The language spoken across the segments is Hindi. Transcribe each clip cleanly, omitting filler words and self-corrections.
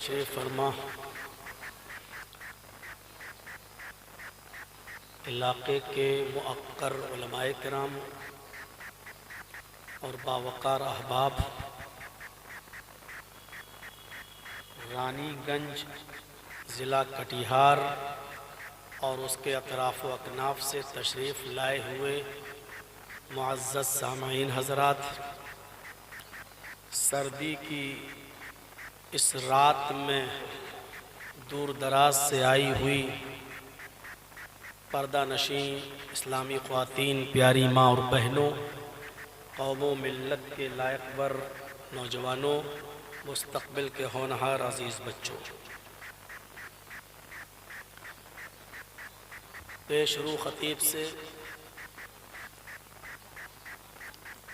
शेख फरमा इलाके के मुअक्कर उलमाए किराम और बावकार अहबाब, रानीगंज ज़िला कटिहार और उसके अतराफ़ व अकनाफ से तशरीफ़ लाए हुए मुअज़्ज़ज़ सामईन हज़रात, सर्दी की इस रात में दूर दराज से आई हुई पर्दा नशीं इस्लामी ख़वातीन, प्यारी माँ और बहनों, कौमों मिल्लत के लायक वर नौजवानों, मुस्तक़बिल के होनहार अज़ीज़ बच्चों, पेशरू ख़तीब से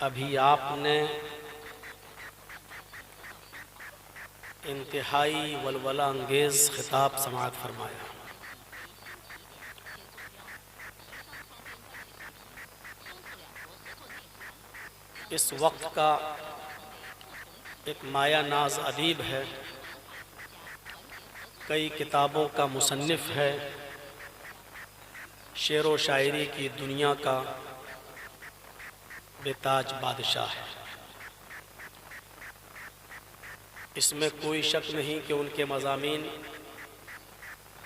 अभी आपने इंतहाई वलवला अंगेज़ खिताब समाअत फरमाया। इस वक्त का एक माया नाज अदीब है, कई किताबों का मुसन्निफ़ है, शेर व शायरी की दुनिया का बेताज बादशाह है। इसमें कोई शक नहीं कि उनके मज़ामीन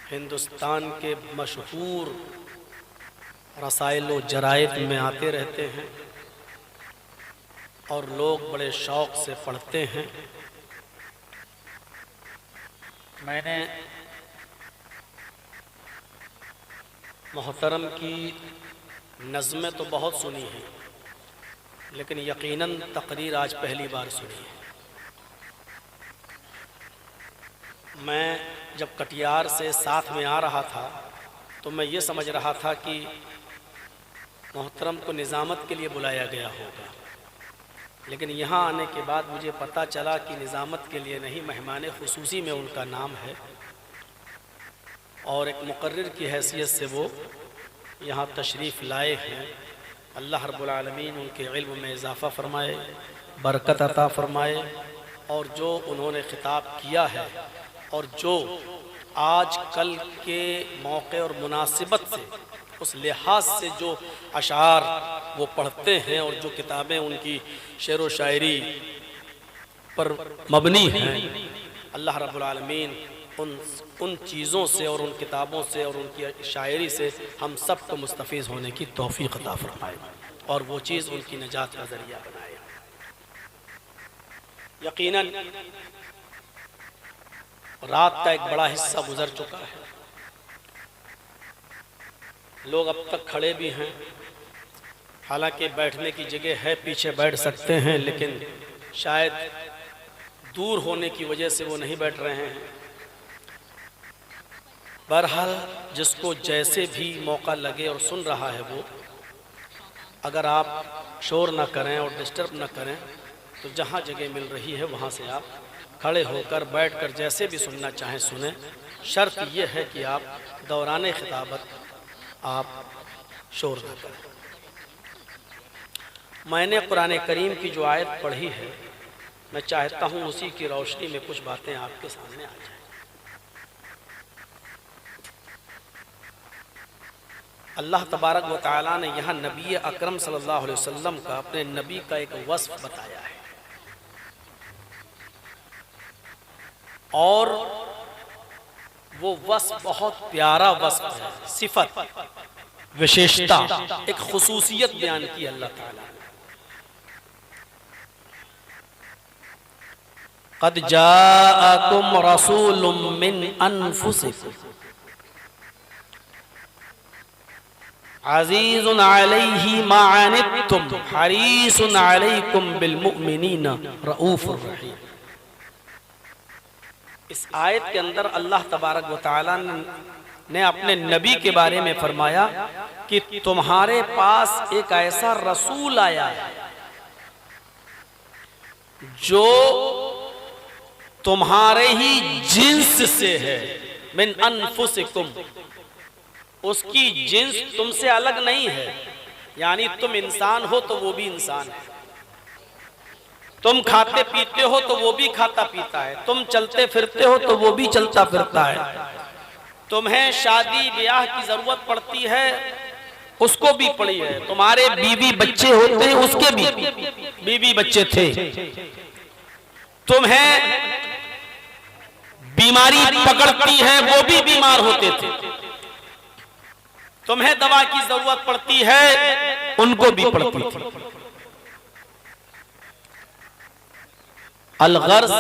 हिंदुस्तान के मशहूर रसाइल व जराइद में आते रहते हैं और लोग बड़े शौक़ से पढ़ते हैं। मैंने मोहतरम की नज़्में तो बहुत सुनी हैं, लेकिन यकीनन तकरीर आज पहली बार सुनी है। मैं जब कटिहार से साथ में आ रहा था तो मैं ये समझ रहा था कि मोहतरम को निज़ामत के लिए बुलाया गया होगा, लेकिन यहाँ आने के बाद मुझे पता चला कि निज़ामत के लिए नहीं, मेहमान ख़ुसूसी में उनका नाम है और एक मुक़र्रिर की हैसियत से वो यहाँ तशरीफ़ लाए हैं। अल्लाह रब्बुल आलमीन उनके इल्म में इजाफ़ा फ़रमाए, बरकत अता फ़रमाए और जो उन्होंने ख़िताब किया है और जो आज कल के मौके और मुनासिबत से उस लिहाज से जो अशार वो पढ़ते हैं और जो किताबें उनकी शेर व शायरी पर मबनी हैं, अल्लाह रब्बुल आलमीन उन चीज़ों से और उन किताबों से और उनकी शायरी से हम सब को मुस्तफ़ीज़ होने की तौफ़ीक़ अता फ़रमाए और वो चीज़ उनकी निजात का ज़रिया बनाए। यकीनन रात का एक बड़ा हिस्सा गुजर चुका है, लोग अब तक खड़े भी हैं, हालांकि बैठने की जगह है, पीछे बैठ सकते हैं, लेकिन शायद दूर होने की वजह से वो नहीं बैठ रहे हैं। बहरहाल जिसको जैसे भी मौका लगे और सुन रहा है वो, अगर आप शोर ना करें और डिस्टर्ब ना करें तो जहाँ जगह मिल रही है वहाँ से आप खड़े होकर बैठकर जैसे भी सुनना चाहें सुने। शर्त यह है कि आप दौरान खिताबत आप शोर ना करें। मैंने कुरान करीम की जो आयत पढ़ी है, मैं चाहता हूँ उसी की रोशनी में कुछ बातें आपके सामने आ जाएं। अल्लाह तबारक व तआला ने यहाँ नबी अकरम सल्लल्लाहु अलैहि वसल्लम का, अपने नबी का एक वस्फ बताया है, और वो वस्फ बहुत प्यारा वस्फ है, सिफत, विशेषता, एक खुसूसियत बयान की अल्लाह ताला ने। क़द जाअकुम रसूलुम मिन अनफुसिकुम अज़ीज़ुन अलैहि मा अनित्तुम हरीसुन अलैकुम बिल मुमिनीना रऊफ़ुर रहीम। इस आयत के अंदर अल्लाह तबारक व तआला ने अपने नबी के बारे में फरमाया कि तुम्हारे पास एक ऐसा रसूल आया है जो तुम्हारे ही जिन्स से है, मिन अनफुसिकुम, उसकी जिन्स तुमसे अलग नहीं है, यानी तुम इंसान हो तो वो भी इंसान है, तुम खाते पीते हो तो वो भी खाता पीता है, तुम चलते फिरते हो तो वो भी चलता फिरता है, तुम्हें शादी ब्याह की जरूरत पड़ती है उसको भी पड़ी है, तुम्हारे बीवी बच्चे होते हैं उसके भी बीवी बच्चे थे, तुम्हें बीमारी पकड़ती है वो भी बीमार होते थे, तुम्हें दवा की जरूरत पड़ती है उनको भी पड़ती थी। अलगर्ज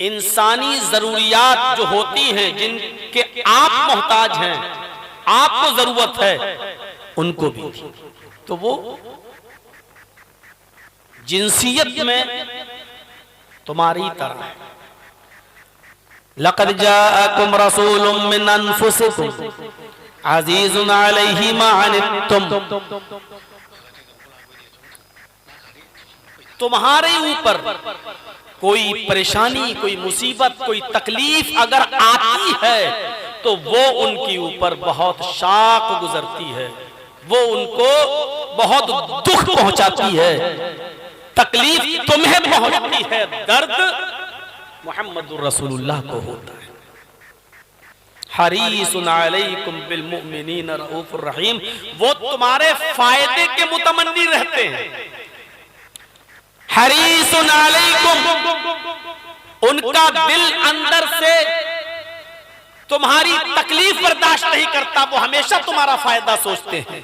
इंसानी जरूरियात जो होती हैं, जिनके आप मोहताज हैं, आपको जरूरत है, उनको भी, तो वो जिनसियत में तुम्हारी तरह है। लक़द जाअकुम रसूलुम मिन अनफुसिकुम अज़ीज़ुन अलैहि मा अनित्तुम, तुम्हारे ऊपर कोई परेशानी, कोई मुसीबत, कोई तकलीफ अगर आती है तो वो उनके ऊपर बहुत शाक गुजरती है, वो उनको बहुत दुख पहुंचाती है, तकलीफ तुम्हें पहुंचती है, दर्द मुहम्मदुर रसूलुल्लाह को होता है। हरीसुन अलैकुम बिल मुमिनीन रऊफुर रहीम, वो तुम्हारे फायदे के मुतमन्नी रहते हैं। हरीसुन अलैकुम, उनका दिल अंदर से तुम्हारी तकलीफ बर्दाश्त नहीं करता, वो हमेशा तुम्हारा फायदा सोचते हैं।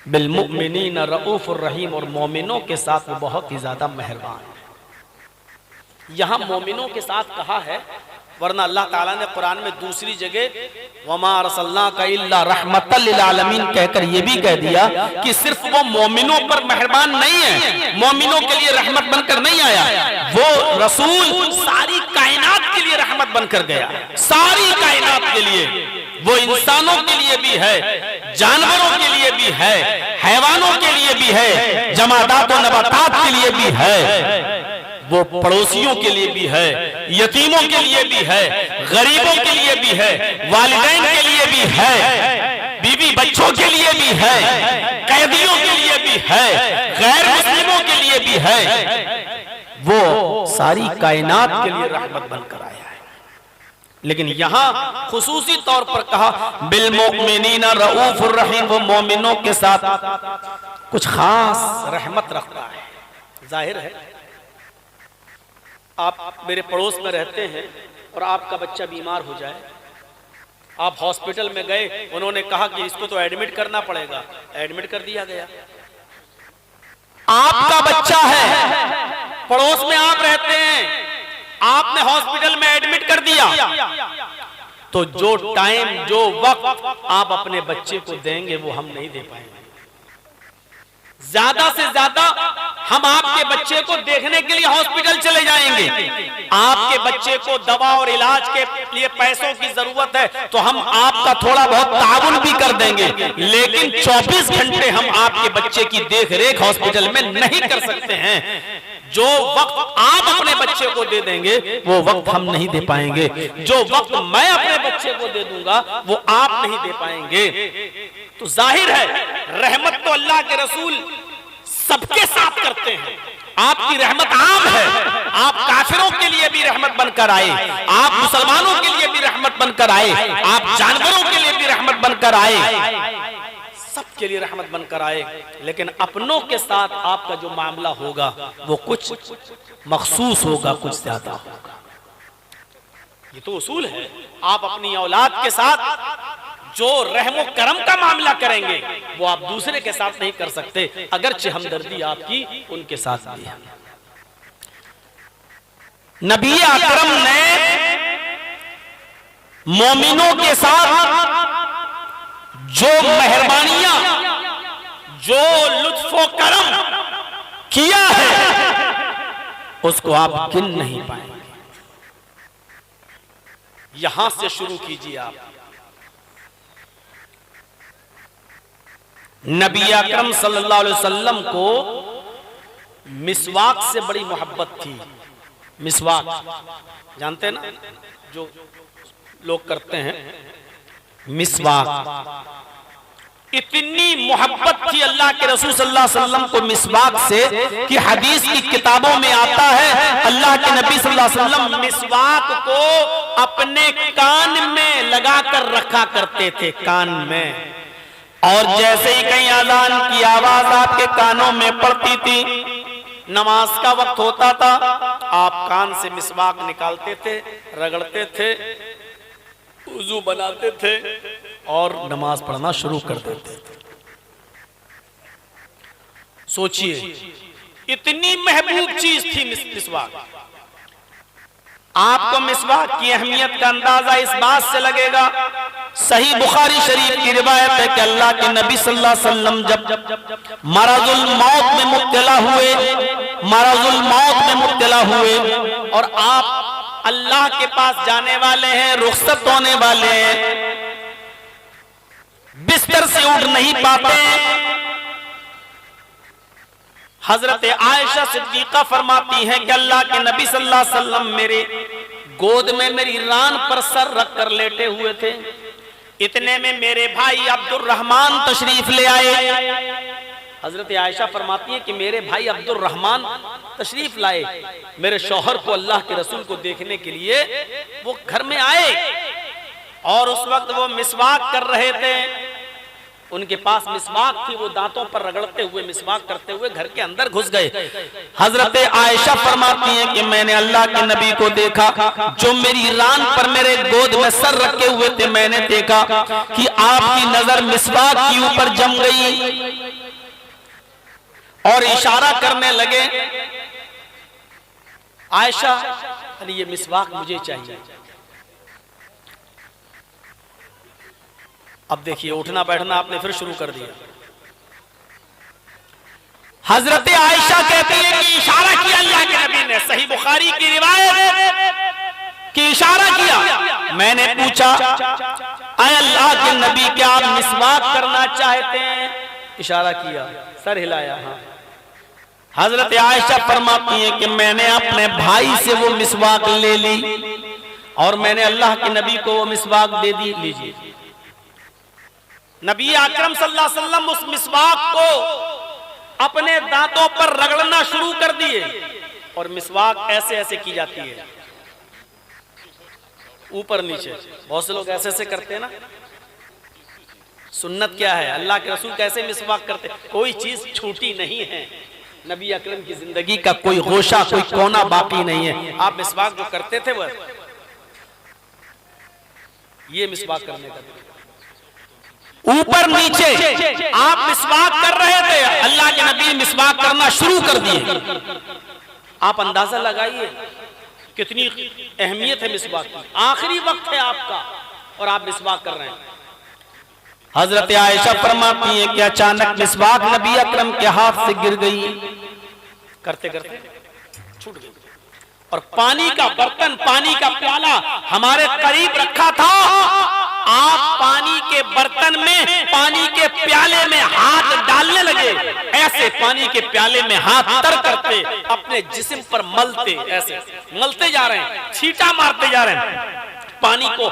बिल मुमिनीन रऊफुर रहीम, और मोमिनों के साथ वो बहुत ही ज्यादा मेहरबान है। यहां मोमिनों के साथ कहा है, वरना अल्लाह ताला ने कुरान में दूसरी जगह वमा अरसलनाका इल्ला रहमतल लिल आलमीन कहकर यह भी कह दिया कि सिर्फ वो मोमिनों पर मेहरबान नहीं है, मोमिनों के लिए रहमत बनकर नहीं आया, वो रसूल सारी कायनात के लिए रहमत बनकर गया, सारी कायनात के लिए। वो इंसानों के लिए भी है, जानवरों के लिए भी है, हैवानों के लिए भी है, जमादात व नबातात के लिए भी है, वो पड़ोसियों के लिए भी है, यतीमों के लिए भी है, गरीबों के लिए भी है, वालिदैन के लिए भी है, बीवी बच्चों के लिए भी है, कैदियों के लिए भी है, गैर मुस्लिमों के लिए भी है, वो सारी कायनात के लिए रहमत बनकर आया है। लेकिन यहां खुसूसी तौर पर कहा बिल मुमिनीना रऊफुर रहीम, वो मोमिनों के साथ कुछ खास रहमत रखता है। जाहिर है आप मेरे पड़ोस में रहते हैं और आपका बच्चा बीमार हो जाए, आप हॉस्पिटल में गए, उन्होंने कहा कि इसको तो एडमिट करना पड़ेगा, एडमिट कर दिया गया। आपका बच्चा है, पड़ोस में आप रहते हैं, आपने हॉस्पिटल किया, तो जो टाइम, जो वक्त आप अपने बच्चे को देंगे वो हम नहीं दे पाएंगे। ज्यादा से ज्यादा हम आपके बच्चे को देखने के लिए हॉस्पिटल चले जाएंगे। आपके बच्चे को दवा और इलाज के लिए पैसों की जरूरत है तो हम आपका थोड़ा बहुत ताउन भी कर देंगे, लेकिन 24 घंटे हम आपके बच्चे की देखरेख हॉस्पिटल में नहीं कर सकते हैं। जो वक्त आप अपने बच्चे को दे देंगे वो वक्त हम नहीं दे पाएंगे, जो वक्त मैं अपने बच्चे को दे दूंगा वो आप नहीं दे पाएंगे। तो जाहिर है रहमत तो अल्लाह के रसूल सबके साथ करते हैं। आपकी रहमत आम है, आप काफिरों के लिए भी रहमत बनकर आए, आप मुसलमानों के लिए भी रहमत बनकर आए, आप जानवरों के लिए भी रहमत बनकर आए, सबके लिए रहमत बनकर आए। लेकिन अपनों के साथ आपका जो मामला होगा वो कुछ मखसूस होगा, कुछ ज्यादा होगा। ये तो उसूल है। आप अपनी औलाद के साथ जो रहमो करम का मामला करेंगे वो आप दूसरे के साथ नहीं कर सकते, अगरचे हमदर्दी आपकी उनके साथ भी है। नबी अकरम ने मोमिनों के साथ जो मेहरबानियां, जो लुत्फो करम किया है उसको आप गिन नहीं पाएंगे। यहां से शुरू कीजिए आप। नबी अकरम सल्लल्लाहु अलैहि वसल्लम को मिसवाक से बड़ी मोहब्बत थी। मिसवाक जानते हैं ना, जो लोग करते हैं मिसवाक, इतनी मोहब्बत थी अल्लाह के रसूल सल्लल्लाहु अलैहि वसल्लम को मिसवाक से कि हदीस की किताबों में आता है अल्लाह के नबी सल्लल्लाहु अलैहि वसल्लम मिसवाक को अपने कान में लगाकर रखा करते थे, कान में। और जैसे ही कहीं अजान की आवाज आपके कानों में पड़ती थी, नमाज का वक्त होता था, आप कान से मिसवाक निकालते थे, रगड़ते थे, वुजू बनाते थे और नमाज पढ़ना शुरू कर देते थे। सोचिए इतनी महबूब चीज थी मिसवाक। आपको मिसवाक की अहमियत का अंदाजा इस बात से लगेगा, सही बुखारी शरीफ की रिवायत है कि अल्लाह के नबी सल्लल्लाहु अलैहि वसल्लम जब मरजुल मौत में मुब्तला हुए, मरजुल मौत में मुब्तला हुए और आप अल्लाह के पास जाने वाले हैं, रुखसत होने वाले हैं, बिस्तर से उठ नहीं पाते, हजरत आयशा सिद्दीका फरमाती हैं कि अल्लाह के नबी सल्लल्लाहु अलैहि वसल्लम मेरे गोद में मेरी रान पर सर रख कर लेटे हुए थे। इतने में मेरे भाई अब्दुर्रहमान तशरीफ ले आए। हजरत आयशा फरमाती हैं कि मेरे भाई अब्दुर्रहमान तशरीफ लाए, मेरे शौहर को, अल्लाह के रसूल को देखने के लिए वो घर में आए और उस वक्त वो मिसवाक कर रहे थे। उनके पास मिसवाक थी, वो दांतों पर रगड़ते हुए मिसवाक करते हुए घर के अंदर घुस गए। हजरत आयशा फरमाती हैं कि मैंने अल्लाह के नबी को देखा जो मेरी रान पर मेरे गोद में सर रखे हुए थे। मैंने देखा कि आपकी नजर मिसवाक के ऊपर जम गई और इशारा करने लगे, आयशा ये मिसवाक मुझे चाहिए। अब देखिए उठना बैठना आपने फिर शुरू कर दिया। हजरत आयशा कहती है कि इशारा किया अल्लाह के नबी ने, सही बुखारी की रिवायत कि इशारा किया। मैंने पूछा अय अल्लाह के नबी क्या आप मिसवाक करना चाहते हैं? इशारा किया, सर हिलाया। हाँ। हजरत आयशा फरमाती है कि मैंने अपने भाई से वो मिसवाक ले ली और मैंने अल्लाह के नबी को वो मिसवाक दे दी, लीजिए। नबी अकरम सल्लल्लाहु अलैहि वसल्लम उस मिसवाक को अपने दांतों पर रगड़ना शुरू कर दिए और मिसवाक ऐसे ऐसे की जाती है, ऊपर नीचे। बहुत से लोग ऐसे ऐसे करते हैं ना। सुन्नत क्या है, अल्लाह के रसूल कैसे मिसवाक करते, कोई चीज छूटी नहीं है। नबी अकरम की जिंदगी का कोई गोशा, कोई कोना बाकी नहीं है। आप मिसवाक जो करते थे वह ये मिसवाक करने का, ऊपर नीचे आप मिसवाक कर रहे थे, अल्लाह के नबी मिसवाक करना शुरू कर दिए। आप अंदाजा लगाइए कितनी अहमियत है मिसवाक की। आखिरी वक्त है आपका और आप मिसवाक कर रहे हैं। हजरत आयशा फरमाती हैं कि अचानक मिसवाक नबी अकरम के हाथ से गिर गई, करते करते छूट गई, और पानी का बर्तन, पानी का प्याला हमारे करीब रखा था। आप पानी के बर्तन में, पानी के प्याले में हाथ डालने लगे, ऐसे पानी के प्याले में हाथ तर करते अपने जिस्म पर मलते, ऐसे मलते जा रहे हैं, छींटा मारते जा रहे हैं, पानी को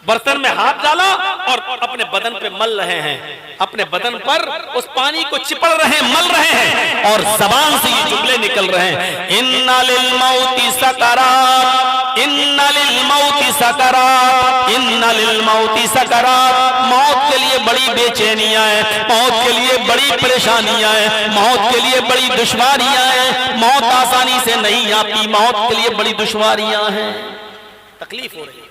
बर्तन में हाथ डाला और अपने बदन पे मल रहे हैं, अपने बदन पर उस पानी को चिपड़ रहे हैं, मल रहे हैं, और जबान से ये जुमले निकल रहे हैं, इन्ना लिल मौति सकरात, इन्ना लिल मौति सकरात, इन्ना लिल मौति सकरात। मौत के लिए बड़ी बेचैनियां हैं, मौत के लिए बड़ी परेशानियां हैं, मौत के लिए बड़ी दुश्वारियां हैं, मौत आसानी से नहीं आती, मौत के लिए बड़ी दुश्वारियां हैं, तकलीफ हो रही है,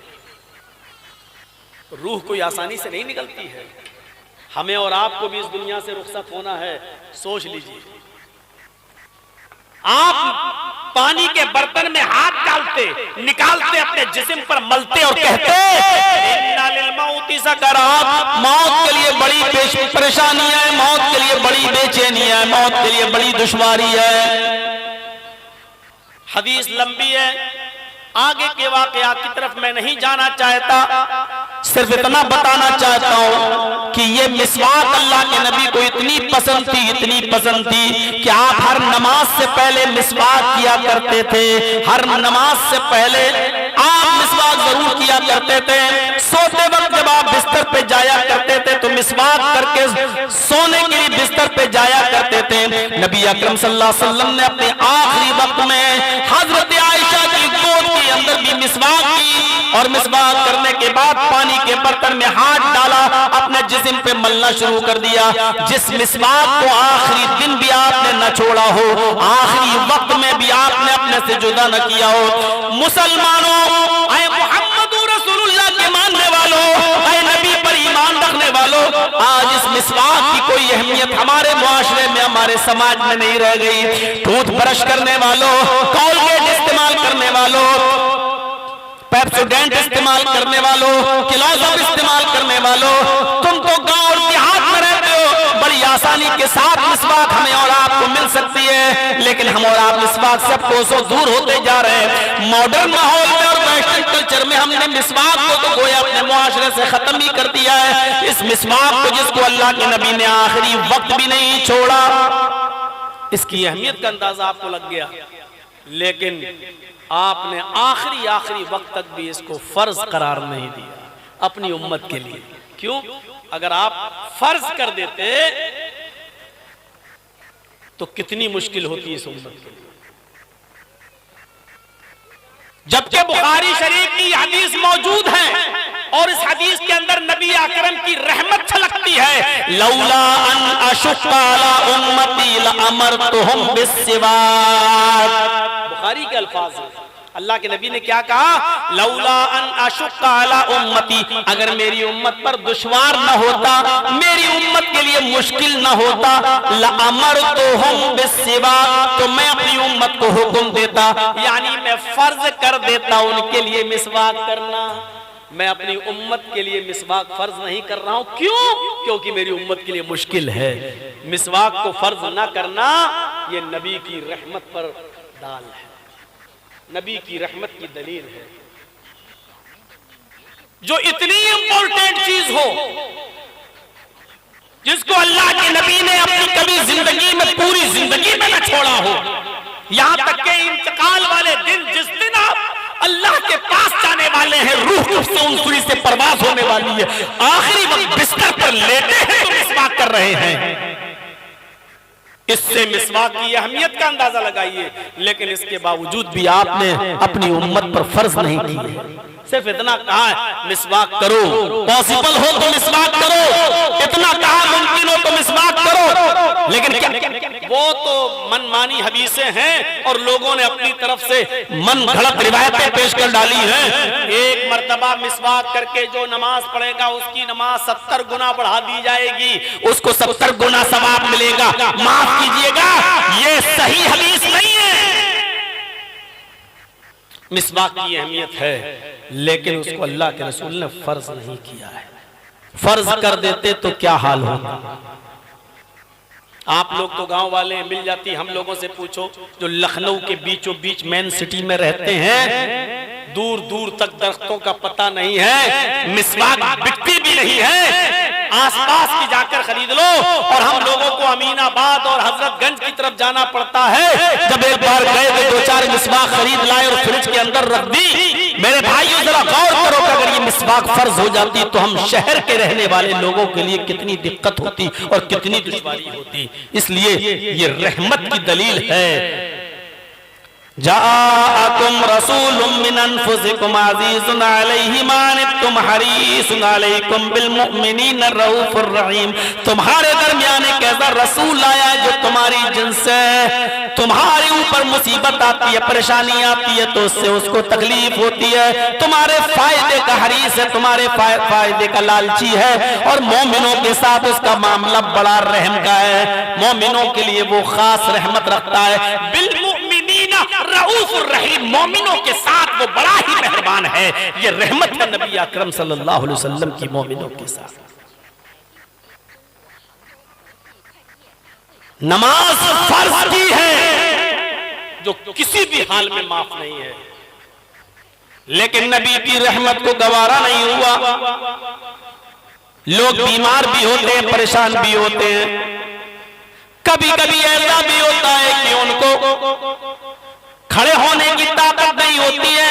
रूह कोई आसानी से नहीं निकलती है। हमें और आपको भी इस दुनिया से रुखसत होना है, सोच लीजिए। आप पानी के बर्तन में हाथ डालते, निकालते, अपने जिस्म पर मलते और कहते इन्ना लिल मौति सकरात, मौत के लिए बड़ी परेशानियां है, मौत के लिए बड़ी बेचैनियां है, मौत के लिए बड़ी दुश्वारी है। हदीस लंबी है, आगे के वाकया की तरफ मैं नहीं जाना चाहता, सिर्फ इतना बताना चाहता हूं कि ये मिसवाक अल्लाह के नबी को इतनी पसंद थी, इतनी पसंद थी कि आप हर नमाज से पहले मिसवाक किया करते थे। हर नमाज से पहले आप मिसवाक जरूर किया करते थे। सोते वक्त जब आप बिस्तर पे जाया करते थे तो मिसवाक करके सोने के लिए बिस्तर पे जाया करते थे। नबी अकरम सल्लल्लाहु अलैहि वसल्लम ने अपने आखिरी वक्त में हजरत आयशा की गोद के अंदर भी मिसवाक की, और मिसवाक करने के बाद पानी के बर्तन में हाथ डाला, अपने जिस्म पे मलना शुरू कर दिया। जिस मिसवाक को आखिरी दिन भी आपने न छोड़ा हो, आखिरी वक्त में भी आपने अपने से जुदा न किया हो। मुसलमानों, ऐ मुहम्मदुर रसूलुल्लाह के मानने वालों, ऐ नबी पर ईमान रखने वालों, आज इस मिसवाक की कोई अहमियत हमारे मुआशरे में, हमारे समाज में नहीं रह गई। टूथब्रश करने वालों, कोलगेट इस्तेमाल करने वालों, पेप्सोडेंट इस्तेमाल करने वालों, क्लोजअप इस्तेमाल करने वालों, तुम तो गांव और देहात में रहते हो, बड़ी आसानी के साथ मिसवाक हमें और आपको मिल सकती है, लेकिन हम और आप मिसवाक से कोसों दूर होते जा रहे हैं। मॉडर्न माहौल में और वेस्टर्न कल्चर में हमने मिसवाक को तो गोया अपने मुआशरे से खत्म ही कर दिया है। इस मिसवाक को जिसको अल्लाह के नबी ने आखिरी वक्त भी नहीं छोड़ा, इसकी अहमियत का अंदाजा आपको लग गया, लेकिन आपने आखिरी वक्त तक भी इसको फर्ज करार नहीं दिया अपनी उम्मत के लिए। क्यों? अगर आप फर्ज कर देते तो कितनी मुश्किल होती इस उम्मत के लिए। जबकि बुखारी शरीफ की हदीस मौजूद है और इस हदीस के अंदर नबी अकरम की रहमत छलकती है, लौला अन अशुक्का अला उम्मती लअमरतुहुम बिस्सिवाक। बुखारी के अल्फाज हैं, अल्लाह के नबी ने क्या कहा, लौला अन अशुक्का अला उम्मती, अगर मेरी उम्मत पर दुश्वार न होता, मेरी उम्मत के लिए मुश्किल न होता, लअमरतुहुम बिस्सिवाक, तो मैं अपनी उम्मत को हुक्म देता, यानी मैं फर्ज कर देता उनके लिए मिसवाक करना। मैं अपनी उम्मत के लिए मिसवाक फर्ज नहीं कर रहा हूं। क्यों? क्योंकि मेरी उम्मत के लिए मुश्किल है। मिसवाक को फर्ज ना करना ये नबी की रहमत पर दाल है, नबी की रहमत की दलील है। जो इतनी इंपॉर्टेंट चीज हो, जिसको अल्लाह के नबी ने अपनी कभी जिंदगी में, पूरी जिंदगी में न छोड़ा हो, यहां तक के इंतकाल वाले दिन, जिस दिन आप अल्लाह के पास जाने वाले हैं, रूह से उनसुरी से परवाज होने वाली है, आखिरी वक्त बिस्तर पर लेटे हैं तो मिसवाक कर रहे हैं। इससे मिसवाक की अहमियत का अंदाजा लगाइए। लेकिन इसके बावजूद भी आपने अपनी उम्मत पर फर्ज नहीं किए। सिर्फ इतना कहा है मिसवाक करो, पॉसिबल हो तो मिसवाक करो, इतना कहा मुमकिन हो तो मिसवाक करो। लेकिन क्या वो तो मनमानी हदीसें हैं और लोगों ने अपनी तरफ से मन घड़त रिवायतें पेश कर डाली हैं। एक मर्तबा मिसवाक करके जो नमाज पढ़ेगा उसकी नमाज 70 गुना बढ़ा दी जाएगी, उसको 70 गुना सवाब मिलेगा। माफ कीजिएगा, ये सही हदीस नहीं है। मिसवाक की अहमियत है, लेकिन उसको अल्लाह के रसूल ने फर्ज नहीं किया है। फर्ज कर देते तो क्या हाल होता। आप लोग तो गांव वाले हैं, मिल जाती, हम लोगों से पूछो जो लखनऊ के बीचों बीच मेन सिटी में रहते हैं, दूर दूर तक दरख्तों का पता नहीं है, मिसवाक बिकती भी नहीं है, आसपास की जाकर खरीद लो। और हम लोगों को अमीनाबाद और हजरतगंज की तरफ जाना पड़ता है। जब एक बार गए तो 2-4 मिसवाक खरीद लाए और फ्रिज के अंदर रख दी। मेरे भाइयों जरा गौर करो कि अगर ये मिसवाक फर्ज हो जाती तो हम शहर के रहने वाले लोगों के लिए कितनी दिक्कत होती और कितनी दुश्वारी होती। इसलिए ये रहमत की दलील है। जाअकुम रसूलुम मिन अनफुसिकुम अज़ीज़ुन अलैहि मा अनित्तुम हरीसुन अलैकुम बिल मुमिनीन रऊफुर रहीम। तुम्हारे दरमियान एक ऐसा रसूल आया जो तुम्हारी जिन्स है, तुम्हारे ऊपर मुसीबत आती है, परेशानी आती है तो उससे उसको तकलीफ होती है, तुम्हारे फायदे का हरीस है, तुम्हारे फायदे का लालची है, और मोमिनों के साथ उसका मामला बड़ा रहम का है। मोमिनों के लिए वो खास रहमत रखता है। बिल मुमिनीना रऊफुर रहीम, मोमिनों के साथ वो बड़ा ही मेहरबान है। ये रहमत है नबी अकरम सल्लल्लाहु अलैहि वसल्लम की मोमिनों के साथ। नमाज फर्ज की है जो किसी भी हाल में माफ नहीं है, लेकिन नबी की रहमत को गवारा नहीं हुआ। लोग बीमार भी होते हैं, परेशान भी होते हैं, कभी कभी ऐसा भी होता है कि उनको खड़े होने की ताकत नहीं होती है।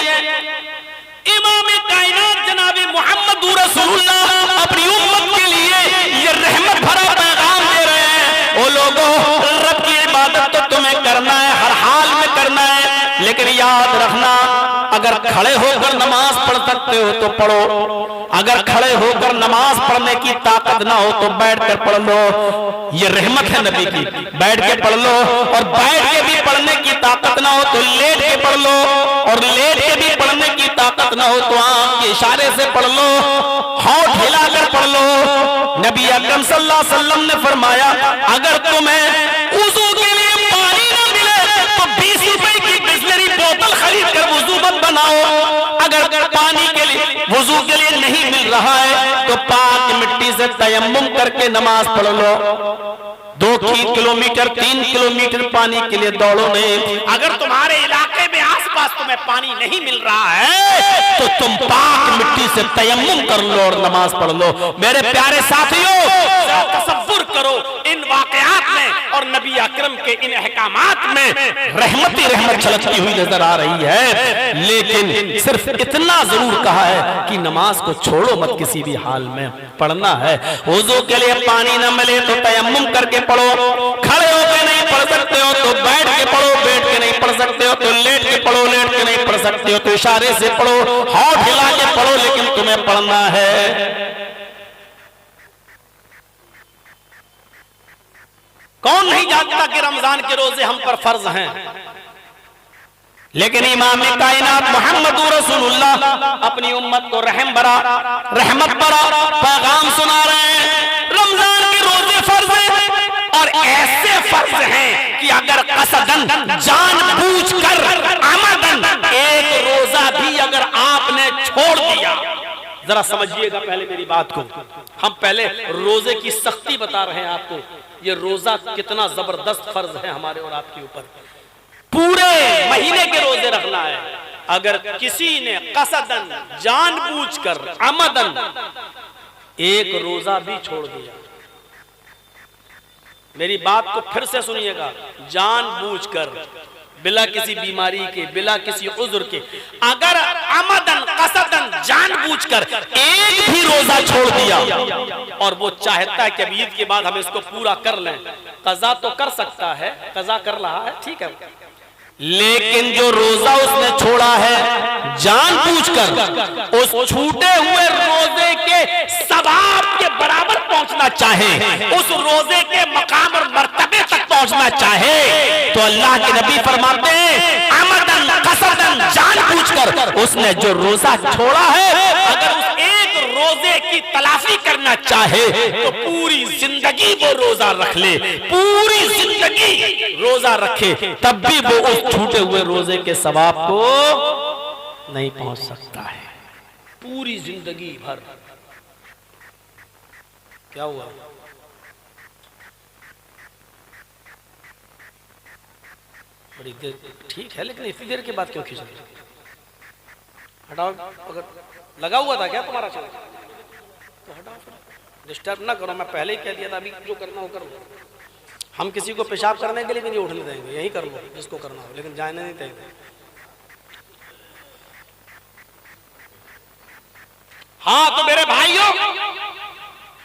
इमाम कायनात जनाबे मोहम्मद रसूलुल्लाह अपनी उम्मत के लिए ये रहमत भरा पैगाम दे रहे हैं। वो लोगों, रब की इबादत तो तुम्हें करना है, हर हाल में करना है, लेकिन याद रखना अगर खड़े होकर नमाज पढ़ सकते हो तो पढ़ो, अगर खड़े होकर नमाज पढ़ने की ताकत ना हो तो बैठ कर पढ़ लो। ये रहमत है नबी की, बैठ के पढ़ लो, और बैठ के भी पढ़ने की ताकत ना हो तो लेट के पढ़ लो, और लेट के भी पढ़ने की ताकत ना हो तो आंख के इशारे से पढ़ लो, होंठ हिलाकर पढ़ लो। नबी अकरम सल्लल्लाहु अलैहि वसल्लम ने फरमाया अगर तुम्हें वुजू के लिए पानी ना मिले तो 20 रुपए की बिस्लरी बोतल खरीद कर वुजू मत बनाओ। अगर पानी के लिए, वुजू के लिए नहीं मिल रहा है तो पाक मिट्टी से तयम्मुम करके नमाज पढ़ लो। 2 किलोमीटर 3 किलोमीटर पानी के लिए दौड़ो नहीं। अगर तुम्हारे इलाके में आसपास तुम्हें पानी नहीं मिल रहा है तो तुम पाक मिट्टी से तयम्मुम कर लो और नमाज पढ़ लो। मेरे प्यारे साथियों, तसव्वुर करो इन वाकयात में और नबी अकरम के इन अहकामात में रहमत ही रहमत छलकती हुई नजर आ रही है। लेकिन सिर्फ इतना जरूर कहा है कि नमाज को छोड़ो मत, किसी भी हाल में पढ़ना है। वुजू के लिए पानी न मिले तो तयम्मुम करके पढ़ो, खड़े होकर नहीं पढ़ सकते हो तो बैठ के पढ़ो, बैठ के नहीं पढ़ सकते हो तो लेट के पढ़ो, लेट के नहीं पढ़ सकते हो तो इशारे से पढ़ो, होंठ हिला के पढ़ो, लेकिन तुम्हें पढ़ना है। कौन नहीं जानता कि रमजान के रोजे हम पर फर्ज हैं, लेकिन इमाम कायनात मोहम्मद रसूलुल्लाह अपनी उम्मत को रहमत भरा पैगाम सुना रहे हैं। रमजान के रोजे फर्ज हैं, और ऐसे फर्ज हैं कि अगर कसदन, जानबूझकर, आमदन एक रोजा भी अगर आपने छोड़ दिया, जरा समझिएगा पहले मेरी बात को, हम पहले रोजे की सख्ती बता रहे हैं आपको। ये रोजा कितना जबरदस्त फर्ज है हमारे और आपके ऊपर। पूरे महीने के रोजे रखना है। अगर किसी ने कसदन, जानबूझकर, आमदन एक रोजा भी छोड़ दिया, मेरी बात को फिर से सुनिएगा, जानबूझकर, बिला किसी बीमारी के, बिला किसी उज़्र के, अगर आमदन, कसदन, जानबूझकर एक भी रोजा छोड़ दिया और वो चाहता है कि अब ईद के बाद हम इसको पूरा कर लें, कज़ा तो कर सकता है, कज़ा कर रहा है, ठीक है, लेकिन जो रोजा उसने छोड़ा है जानबूझकर, उस छूटे हुए रोजे के सवाब के बराबर पहुंचना चाहे, उस रोजे के मकाम और मर्तबे तक पहुंचना चाहे, तो अल्लाह के नबी फरमाते हैं आमदन, कसदन, जानबूझकर उसने जो रोजा छोड़ा है, अगर उस एक रोजे की तलाफी करना चाहे तो पूरी जिंदगी वो रोजा रख ले, पूरी जिंदगी रोजा रखे, तब भी वो उस छूटे हुए रोजे के सवाब को नहीं पहुंच सकता है। पूरी जिंदगी भर क्या हुआ? बड़ी देर ठीक है, लेकिन इतनी देर के बाद क्यों खींच रहे? हटाओ, अगर लगा हुआ था क्या तुम्हारा चल तो हटाओ, डिस्टर्ब ना करो। मैं पहले ही कह दिया था, अभी जो करना हो कर लो। हम किसी को पेशाब करने के लिए भी नहीं उठने देंगे, यही कर लो जिसको करना हो, लेकिन जाने नहीं देंगे। हाँ तो मेरे भाइयों,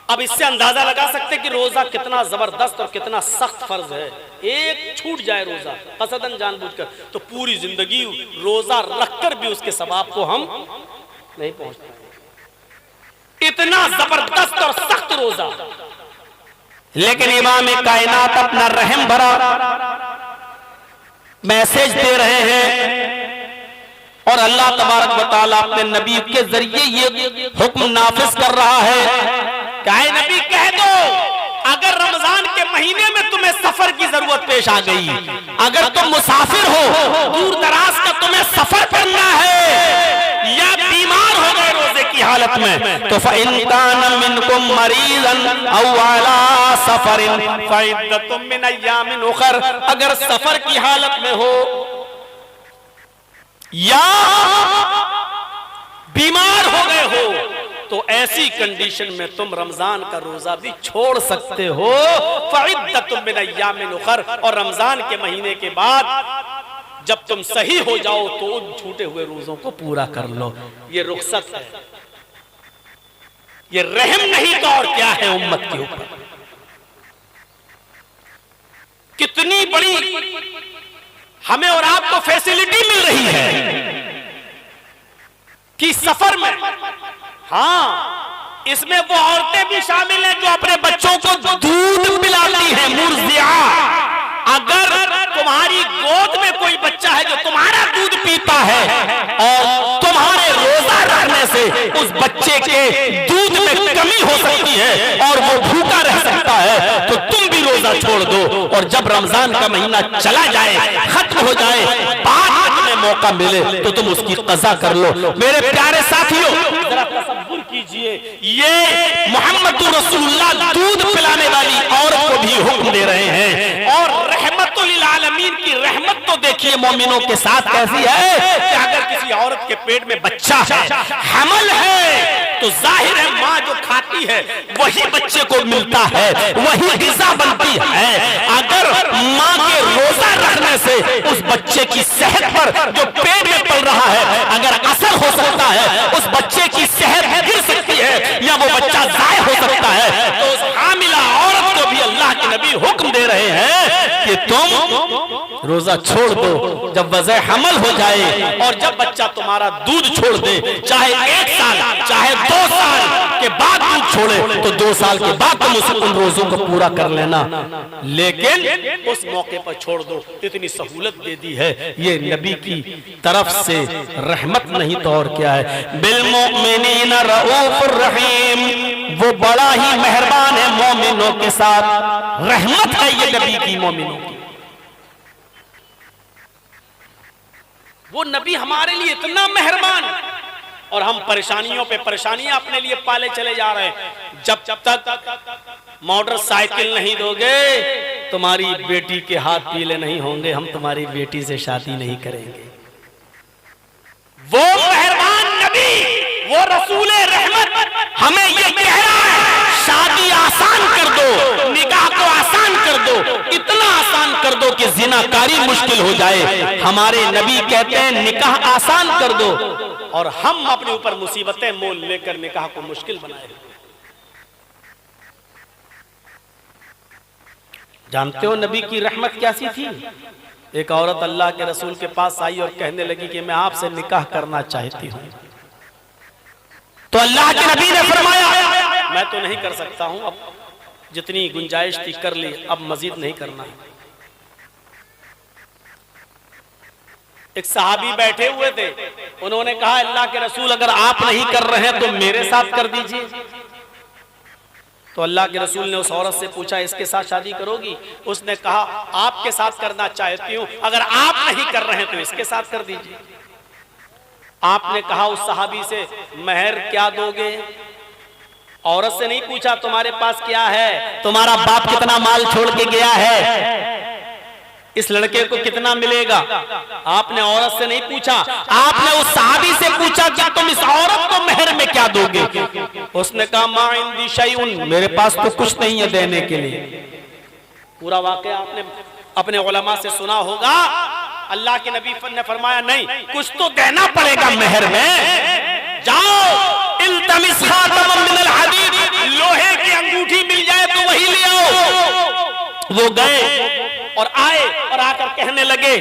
अब इससे अंदाजा लगा सकते कि रोजा कितना जबरदस्त और कितना सख्त फर्ज है। एक छूट जाए रोजा कसदन जानबूझकर तो पूरी जिंदगी रोजा रखकर भी उसके सवाब को हम नहीं पहुंच पाएंगे। इतना जबरदस्त और सख्त रोजा। लेकिन इमाम कायनात अपना रहम भरा मैसेज दे रहे हैं और अल्लाह तबारक व तआला अपने नबी के जरिए ये हुक्म नाफिज कर रहा है। क्या है नबी, कह दो अगर रमजान के महीने में तुम्हें सफर की जरूरत पेश आ गई, अगर तुम मुसाफिर हो, दूर दराज का तुम्हें सफर करना है या बीमार हो गए रोजे की हालत में, तो फ़इन कान मिनकुम मरीज़न औ अला सफरिन फ़इद्दतुम मिन अय्यामिन उखर, अगर सफर की हालत में हो या बीमार हो गए हो तो ऐसी कंडीशन में तुम रमजान का रोजा भी छोड़ सकते हो। फ़इद्दतुम मिन अय्यामिन उखर, और रमजान के महीने के बाद जब तुम सही हो जाओ तो उन छूटे हुए रोजों को पूरा कर लो। ये रुखसत है, ये रहम नहीं तो और क्या है उम्मत के ऊपर। कितनी बड़ी हमें और आपको फैसिलिटी मिल रही है कि सफर में, हाँ इसमें वो औरतें भी शामिल हैं जो अपने बच्चों को दूध पिलाती हैं, मुर्जिया। अगर तुम्हारी गोद में कोई बच्चा है जो तुम्हारा दूध पीता है और तुम्हारे रोजा रखने से उस बच्चे के दूध में कमी हो सकती है और वो भूखा रह सकता है, तो तुम भी रोजा छोड़ दो। और जब रमजान का महीना चला जाए, खत्म हो जाए, बाद में मौका मिले तो तुम उसकी कज़ा कर लो। मेरे प्यारे साथियों, जरा तसव्वुर कीजिए, ये मोहम्मद रसूलुल्लाह दूध पिलाने वाली औरत को भी हुक्म दे रहे हैं। और रहमतुल लिल आलमीन की रहमत तो देखिए मोमिनों के साथ कैसी है कि अगर किसी औरत के पेट में बच्चा है, हमल है, तो जाहिर है माँ जो खाती है वही बच्चे को मिलता है, वही ग़िज़ा बनती है। अगर माँ के रोजा रखने से उस बच्चे की सेहत पर जो पेट में पल रहा है अगर असर हो सकता है, उस बच्चे की सेहत गिर सकती है या वो बच्चा ज़ाय हो सकता है, तो उस हामिला औरत को भी अल्लाह के नबी हुक्म दे रहे हैं कि तुम रोजा छोड़ दो जब वज़ह हमल हो जाए। और जब बच्चा तुम्हारा दूध छोड़ दे, चाहे 1 साल चाहे 2 साल के बाद दूध छोड़े, तो 2 साल के बाद तुम उन रोजों को पूरा कर लेना, लेकिन उस मौके पर छोड़ दो। इतनी सहूलत दे दी है, ये नबी की तरफ से रहमत नहीं तो और क्या है। बिल मोमिनीन रऊफुर रहीम, वो बड़ा ही मेहरबान है मोमिनों के साथ। रहमत है ये नबी की मोमिनों की। वो नबी हमारे लिए इतना मेहरबान, और हम परेशानियों पे परेशानियां अपने लिए पाले चले जा रहे हैं। जब तक मोटरसाइकिल नहीं दोगे, तुम्हारी बेटी के हाथ पीले नहीं होंगे, हम तुम्हारी बेटी से शादी नहीं करेंगे। वो मेहरबान नबी, वो रसूले रहमत हमें ये कह रहा है, शादी आसान कर दो, निकाह को आसान कर दो, इतना आसान कर दो कि जिनाकारी मुश्किल हो जाए। हमारे नबी कहते हैं निकाह आसान कर दो, और हम अपने ऊपर मुसीबतें मोल लेकर निकाह को मुश्किल बनाए। जानते हो नबी की रहमत कैसी थी? एक औरत अल्लाह के रसूल के पास आई और कहने लगी कि मैं आपसे निकाह करना चाहती हूँ। तो अल्लाह के नबी ने फरमाया, मैं तो नहीं कर सकता हूँ, अब जितनी गुंजाइश थी कर ली, अब मजीद नहीं करना है। एक सहाबी बैठे हुए थे, उन्होंने कहा अल्लाह के रसूल अगर आप नहीं कर रहे हैं तो मेरे साथ कर दीजिए। तो अल्लाह के रसूल ने उस औरत से पूछा इसके साथ शादी करोगी? उसने कहा आपके साथ करना चाहती हूँ, अगर आप नहीं कर रहे हैं तो इसके साथ कर दीजिए। आपने कहा उस सहाबी से महर क्या दोगे? औरत से नहीं पूछा तुम्हारे पास क्या है, तुम्हारा बाप कितना माल छोड़ के गया है, इस लड़के को कितना मिलेगा। आपने औरत से नहीं पूछा, आपने उस सहाबी से पूछा कि तुम इस औरत को महर में क्या दोगे। उसने कहा मा इंदी शैउन, मेरे पास तो कुछ नहीं है देने के लिए। पूरा वाकया आपने अपने उलमा से सुना होगा। अल्लाह के नबी ने फरमाया नहीं, कुछ तो देना पड़ेगा महर में। जाओ इल्तमिस खातमम मिनल हदीद, लोहे की अंगूठी मिल जाए तो वही ले आओ। वो गए और आए और आकर कहने लगे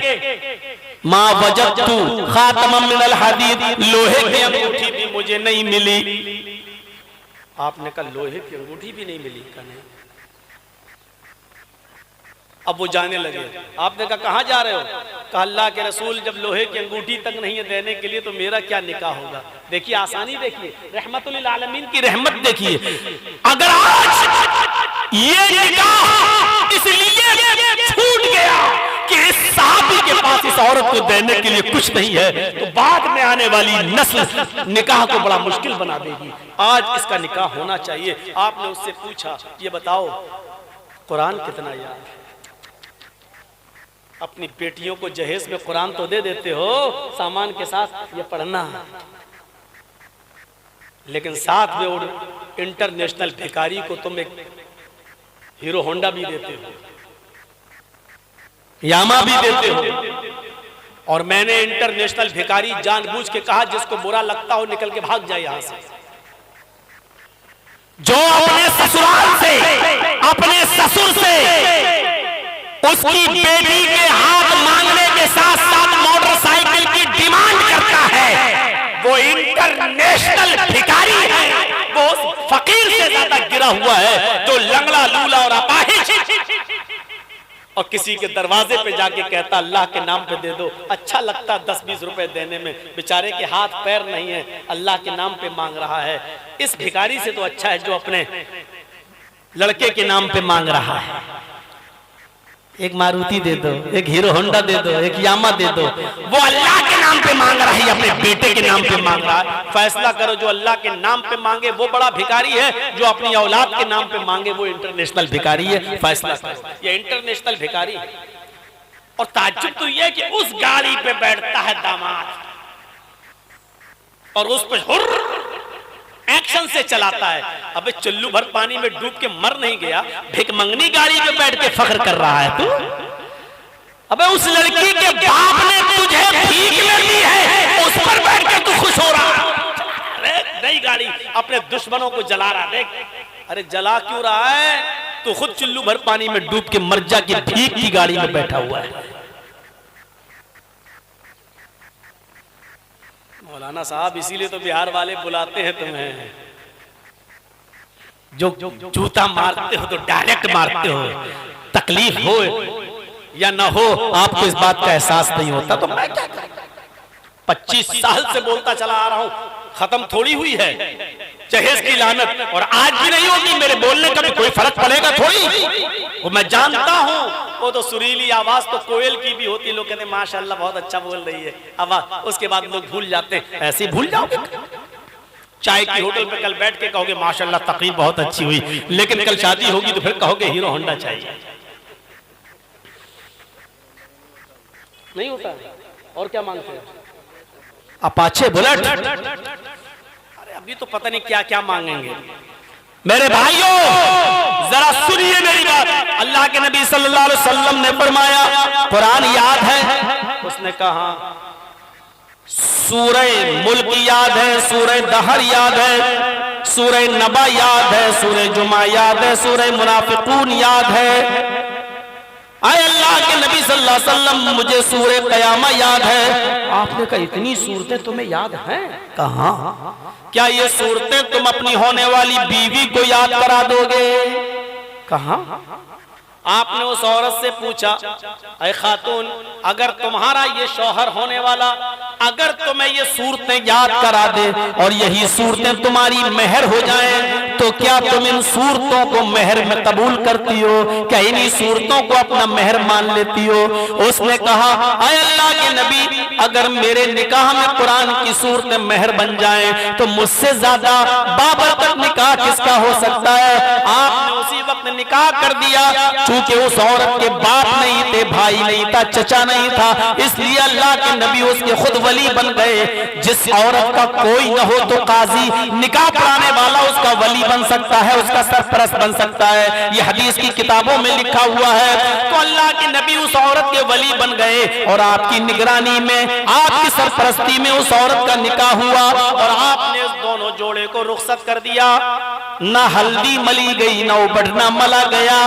मां वजदतु खातमम मिनल हदीद, लोहे की अंगूठी भी मुझे नहीं मिली। आपने कहा लोहे की अंगूठी भी नहीं मिली? का नहीं। अब वो जाने लगे। आपने कहा कहाँ जा रहे हो? कहा अल्लाह के रसूल जब लोहे की अंगूठी तक नहीं है देने के लिए तो मेरा क्या निकाह होगा। देखिए आसानी, देखिए रहमतुल लिल आलमीन की रहमत देखिए। अगर आज ये निकाह इसलिए छूट गया कि इस साहबी के पास इस औरत को देने के लिए कुछ नहीं है, तो बाद में आने वाली नस्ल निकाह को बड़ा मुश्किल बना देगी। आज इसका निकाह होना चाहिए। आपने उससे पूछा ये बताओ कुरान कितना याद है? अपनी बेटियों को जहेज में कुरान तो दे देते हो सामान के साथ, ये पढ़ना, लेकिन साथ में इंटरनेशनल भिखारी को तुम एक हीरो होंडा भी देते हो, यामा भी देते हो। और मैंने इंटरनेशनल भिखारी जानबूझ के कहा जिसको बुरा लगता हो निकल के भाग जाए यहां से। जो अपने ससुराल से, अपने ससुर से उसकी बेटी के हाथ मांगने के साथ साथ मोटरसाइकिल की डिमांड करता है, वो इंटरनेशनल भिखारी है। वो उस फकीर से ज्यादा गिरा हुआ है जो लंगड़ा लूला और अपाहिज और किसी के दरवाजे पे जाके कहता अल्लाह के नाम पे दे दो। अच्छा लगता 10-20 रुपए देने में, बेचारे के हाथ पैर नहीं है, अल्लाह के नाम पे मांग रहा है। इस भिखारी से तो अच्छा है जो अपने लड़के के नाम पे मांग रहा है। एक मारुति दे दो, एक हीरो होंडा दे दो, एक यामा दे दो। वो अल्लाह के नाम पे मांग रहा है, अपने बेटे के नाम पे मांग रहा है। फैसला करो, जो अल्लाह के नाम पे मांगे वो बड़ा भिखारी है, जो अपनी औलाद के नाम पे मांगे वो इंटरनेशनल भिखारी है। फैसला करो, ये इंटरनेशनल भिखारी। और ताज्जुब तो ये कि उस गाड़ी पे बैठता है दामाद और उस पर एक्शन से चलाता है। अबे चुल्लू भर पानी में डूब के मर नहीं गया, भिकमंगनी गाड़ी पे बैठ के फख्र कर रहा है तू। अबे उस लड़की के बाप ने तुझे भीख में दी है, उस पर बैठ के तू खुश हो रहा है। नई गाड़ी अपने दुश्मनों को जला रहा, देख। अरे जला क्यों रहा है? तू खुद चुल्लू भर पानी में डूब के मर जा के भीख की गाड़ी में बैठा हुआ है। मौलाना साहब इसीलिए तो बिहार वाले बुलाते हैं तुम्हें। जो जूता मारते हो तो डायरेक्ट मारते हो, तकलीफ हो या ना हो आपको इस बात का एहसास नहीं होता। तो मैं क्या करूं? 25 साल से बोलता चला आ रहा हूं, खत्म थोड़ी हुई है जहेज की लानत, और आज भी नहीं होगी। मेरे बोलने का भी कोई फर्क पड़ेगा थोड़ी। वो मैं जानता हूं, वो तो सुरीली आवाज तो कोयल की भी होती। लोग कहते माशाल्लाह बहुत अच्छा बोल रही है आवाज, उसके बाद लोग भूल जाते हैं। ऐसे भूल जाओगे? चाय की होटल पे कल बैठ के कहोगे माशाल्लाह तकरीर बहुत अच्छी हुई, लेकिन कल शादी होगी तो फिर कहोगे हीरो होंडा चाहिए। नहीं होता। और क्या मांगते हैं? Apache bullet. अरे अभी तो पता नहीं क्या क्या मांगेंगे। मेरे भाइयों जरा सुनिए मेरी बात। अल्लाह के नबी सल्लल्लाहु अलैहि वसल्लम ने फरमाया, कुरान याद है? उसने कहा सूरह मुल्क याद है, सूरह दहर याद है, सूरह नबा याद है, सूरह जुमा याद है, सूरह मुनाफिकून याद है। आए अल्लाह के नबी सल्लल्लाहु अलैहि वसल्लम मुझे सूरह क़यामा याद है। आपने कहा इतनी सूरतें तुम्हें याद हैं? कहा क्या ये सूरतें तुम अपनी होने वाली बीवी को याद करा दोगे? कहा। आपने उस औरत से पूछा ऐ खातून, अगर तुम्हारा ये शौहर होने वाला अगर तुम्हें ये सूरतें याद करा दे और यही सूरतें तुम्हारी मेहर हो जाएं तो क्या तुम इन सूरतों को मेहर में कबूल करती हो? क्या इन्हीं सूरतों को अपना मेहर मान लेती हो? उसने कहा, अय अल्लाह के नबी, अगर मेरे निकाह में कुरान की सूरतें मेहर बन जाएं तो मुझसे ज्यादा बाबरकत निकाह किसका हो सकता है? आपने उसी वक्त निकाह कर दिया। चूंकि उस औरत के बाप नहीं थे, भाई नहीं था, चचा नहीं था, इसलिए अल्लाह के नबी उसके खुद वली बन गए। जिस औरत का कोई न हो तो काजी, निकाह पढ़ाने वाला उसका वली बन सकता है, उसका सरपरस्त बन सकता है। ये हदीस की किताबों में लिखा हुआ है। तो अल्लाह के नबी उस औरत के वली बन गए और आपकी निगरानी में, आपकी सरपरस्ती में उस औरत का निकाह हुआ और आपने उस दोनों जोड़े को रुखसत कर दिया। ना हल्दी मली गई, ना उबड़ना मला गया,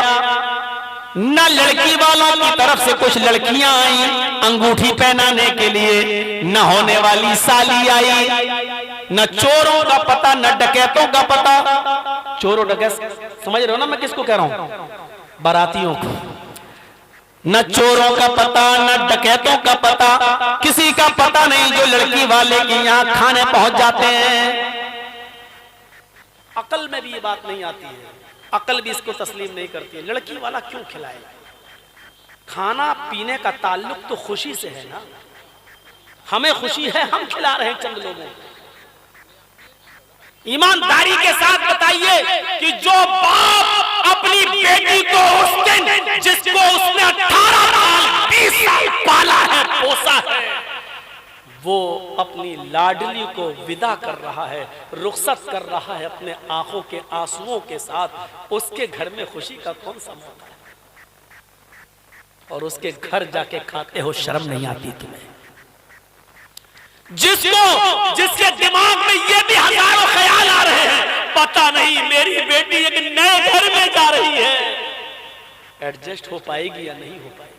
न लड़की वालों की तरफ से कुछ लड़कियां आई अंगूठी पहनाने के लिए, न होने वाली साली आई, न चोरों का पता, न डकैतों का पता। चोरों डकैत समझ रहे हो ना मैं किसको कह रहा हूं? बारातियों को। न चोरों का पता, न डकैतों का पता, किसी का पता नहीं जो लड़की वाले के यहां खाने पहुंच जाते हैं। अकल में भी ये बात नहीं आती है, अकल भी इसको तस्लीम नहीं करती है। लड़की वाला क्यों खिलाए? खाना पीने का ताल्लुक तो खुशी से है ना। हमें खुशी है, हम खिला रहे हैं चंद लोगों को। ईमानदारी के साथ बताइए कि जो बाप अपनी बेटी को उस दिन जिसको उसने 18 साल 20 साल पाला है, पोसा है, वो अपनी लाडली को विदा कर रहा है, रुखसत कर रहा है अपने आंखों के आंसुओं के साथ, उसके घर में खुशी का कौन सा मौका है? और उसके घर जाके खाते हो, शर्म नहीं आती तुम्हें? जिसके दिमाग में ये भी हजारों ख्याल आ रहे हैं, पता नहीं मेरी बेटी एक नए घर में जा रही है, एडजस्ट हो पाएगी या नहीं हो पाएगी?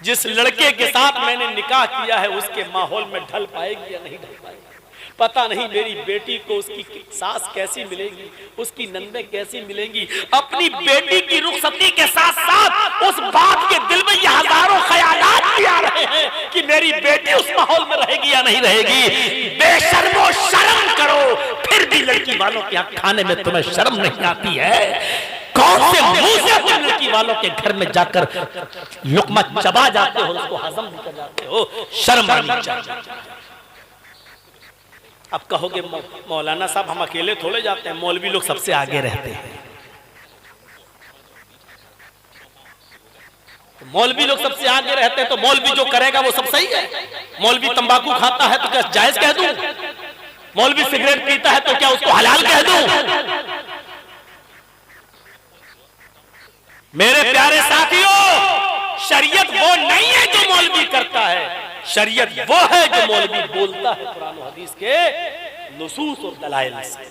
जिस लड़के के साथ मैंने निकाह किया है उसके माहौल में ढल पाएगी या नहीं ढल पाएगी? पता नहीं मेरी बेटी को उसकी सास कैसी मिलेगी, उसकी नंदे कैसी मिलेंगी। अपनी बेटी की रुखसती के साथ साथ उस बाप के दिल में ये हजारों ख्यालात भी आ रहे हैं कि मेरी बेटी उस माहौल में रहेगी या नहीं रहेगी। बेशर्मो, शर्म करो, फिर भी लड़की वालों के यहाँ खाने में तुम्हें शर्म नहीं आती है? कौन से मुंह से तुम लड़की वालों के घर में जाकर लुकमा चबा जाते हो, उसको हजम भी कर जाते हो? शर्म आनी चाहिए। अब कहोगे मौलाना साहब हम अकेले थोड़े जाते हैं, मौलवी लोग सबसे आगे रहते हैं। तो मौलवी लोग सबसे आगे रहते हैं तो मौलवी जो करेगा वो सब सही है। मौलवी तंबाकू खाता है तो क्या जायज कह दूं? मौलवी सिगरेट पीता है तो क्या उसको हलाल कह दूं? मेरे प्यारे साथियों, शरीयत वो नहीं है जो मौलवी करता है, शरीयत वो है जो मौलवी बोलता है कुरान और हदीस के नुसूस और दलाइल से।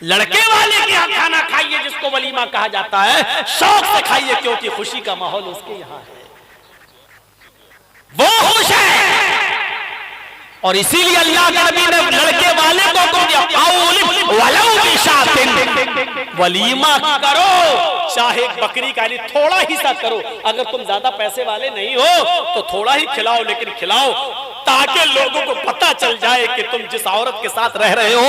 लड़के वाले के यहाँ खाना खाइए जिसको वलीमा कहा जाता है, शौक से खाइए क्योंकि खुशी का माहौल उसके यहाँ है, वो खुश है। और इसीलिए अल्लाह के नबी ने लड़के वाले को दिया, वलीमा करो, चाहे बकरी का थोड़ा ही सा करो। अगर तुम ज्यादा पैसे वाले नहीं हो तो थोड़ा ही खिलाओ, लेकिन खिलाओ ताकि लोगों को पता चल जाए कि तुम जिस औरत के साथ रह रहे हो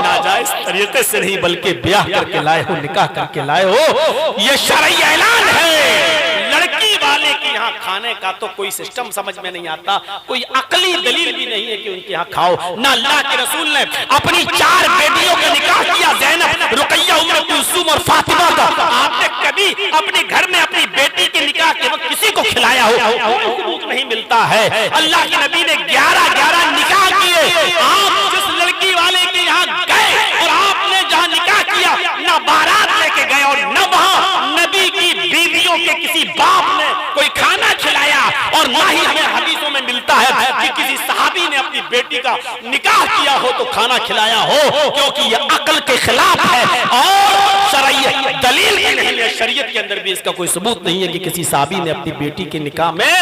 नाजायज तरीके से नहीं बल्कि ब्याह करके लाए हो, निकाह करके लाए हो। ये शरई ऐलान है। लड़की वाले के यहाँ खाने का तो कोई सिस्टम समझ में नहीं आता, कोई अकली दलील भी नहीं है कि उनके यहाँ खाओ। ना अल्लाह के रसूल ने अपनी 4 बेटियों का निकाह किया, ज़ैनब, रुकैया, उम्मे कुलसूम और फातिमा का। आपने कभी अपने घर में अपनी बेटी के निकाह के वक्त किसी को खिलाया हो? सबूत नहीं मिलता है। अल्लाह के नबी ने 11 निकाह किए। आप जिस लड़की वाले के यहाँ गए और आपने जहाँ निकाह किया, ना बारात लेके गए और न वहाँ नबी की बीवियों के किसी बाप ने कोई खाना खिलाया, और ना ही हमें हदीसों में मिलता है कि किसी सहाबी ने अपनी बेटी का निकाह किया हो तो खाना खिलाया हो, क्योंकि यह अकल के खिलाफ है और शरई दलील भी नहीं है। शरीयत के अंदर भी इसका कोई सबूत नहीं है कि किसी सहाबी ने अपनी बेटी के निकाह में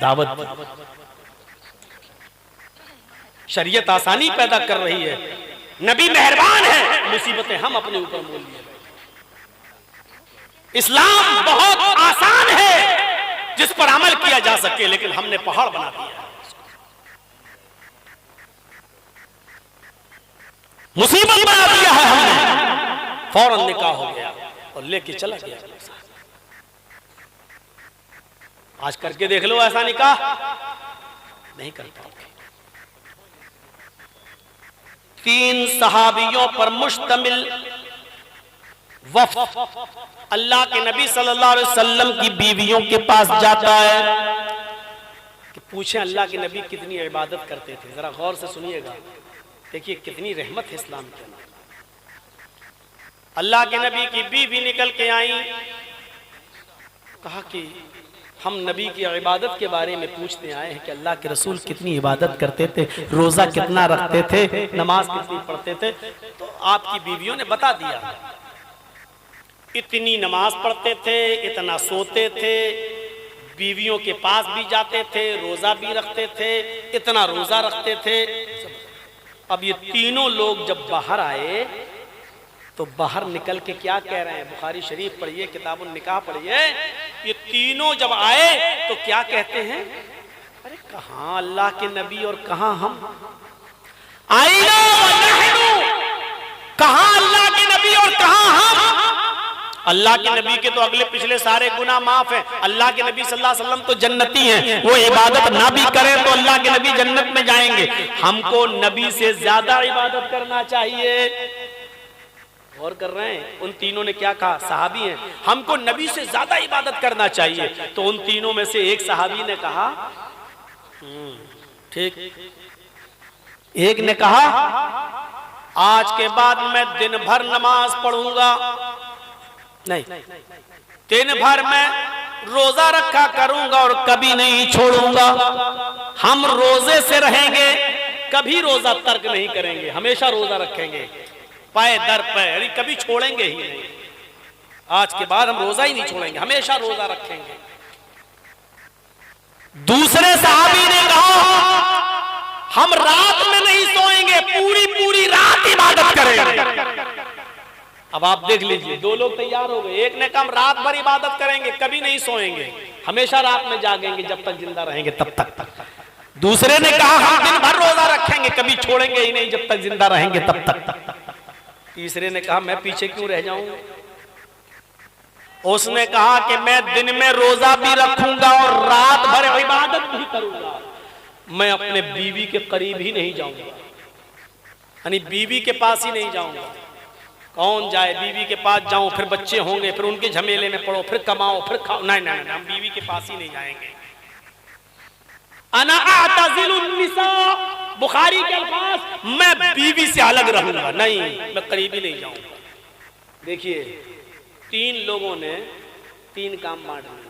दावत। शरीयत आसानी पैदा कर रही है, नबी मेहरबान है, मुसीबतें हम अपने ऊपर मोल लिए। इस्लाम बहुत आसान है जिस पर अमल किया जा सके, लेकिन हमने पहाड़ बना दिया। मुसीबत बना दिया है हमने। फौरन निकाह हो गया और लेके चला गया। आज करके देख लो ऐसा निकाह, नहीं कर पाओगे। 3 सहाबियों पर मुश्तमिल वफ़द अल्लाह के नबी सल्लल्लाहु अलैहि वसल्लम की बीवियों के पास जाता है कि पूछें अल्लाह के नबी कितनी इबादत करते थे। जरा गौर से सुनिएगा, देखिए कितनी रहमत है इस्लाम के अंदर। अल्लाह के नबी की बीवी निकल के आई, कहा कि हम नबी की इबादत के बारे में पूछते आए हैं कि अल्लाह के रसूल कितनी इबादत करते थे, रोजा कितना रखते थे, नमाज कितनी पढ़ते थे। तो आपकी बीवियों ने बता दिया, इतनी नमाज पढ़ते थे, इतना सोते थे, बीवियों के पास भी जाते थे, रोजा भी रखते थे, इतना रोजा रखते थे। अब ये तीनों लोग जब बाहर आए तो बाहर निकल के क्या कह रहे हैं? बुखारी शरीफ पढ़िए, किताबुन निकाह पढ़िए। ये तीनों जब आए तो क्या कहते हैं? अरे कहाँ अल्लाह के नबी और कहाँ हम? आईना व नहनु, कहाँ अल्लाह के नबी और कहाँ हम? अल्लाह के नबी के तो अगले पिछले सारे गुनाह माफ है। अल्लाह के नबी सल्लल्लाहु अलैहि वसल्लम तो जन्नती हैं, वो इबादत ना भी करें तो अल्लाह के नबी जन्नत में जाएंगे। हमको नबी से ज्यादा इबादत करना चाहिए। गौर कर रहे हैं? उन तीनों ने क्या कहा? सहाबी हैं, हमको नबी से ज्यादा इबादत करना चाहिए। तो उन तीनों में से एक सहाबी ने कहा, ठीक। एक ने कहा, आज के बाद मैं दिन भर नमाज पढ़ूंगा नहीं, दिन भर मैं रोजा रखा करूंगा और कभी नहीं छोड़ूंगा। हम रोजे से रहेंगे, कभी रोजा तर्क नहीं करेंगे, हमेशा रोजा रखेंगे, पाए दर पे, कभी छोड़ेंगे ही नहीं। आज के बाद हम रोजा ही नहीं छोड़ेंगे, हमेशा रोजा रखेंगे। दूसरे सहाबी ने कहा, हम रात में नहीं सोएंगे, पूरी पूरी रात इबादत करेंगे। अब आप देख लीजिए, 2 लोग तैयार हो गए। एक ने कहा हम रात भर इबादत करेंगे, कभी नहीं सोएंगे, हमेशा रात में जागेंगे, जब तक जिंदा रहेंगे तब तक। दूसरे ने कहा हम दिन भर रोजा रखेंगे, कभी छोड़ेंगे ही नहीं, जब तक जिंदा रहेंगे तब तक। तीसरे ने कहा मैं पीछे क्यों रह जाऊं? उसने कहा कि मैं दिन में रोजा भी रखूंगा और रात भर इबादत भी करूंगा, मैं अपने बीवी के करीब ही नहीं जाऊंगा, यानी बीवी के पास ही नहीं जाऊंगा। कौन जाए बीवी के पास? जाऊं फिर बच्चे होंगे, फिर उनके झमेले में पड़ो, फिर कमाओ, फिर खाओ। नहीं नहीं नहीं, हम बीवी के पास ही नहीं जाएंगे। अना अअतज़िलुन निसा, बुखारी के अल्फाज, मैं बीवी से अलग रहूंगा, नहीं मैं करीब ही नहीं जाऊंगा। देखिए 3 लोगों ने 3 काम बांट लिया।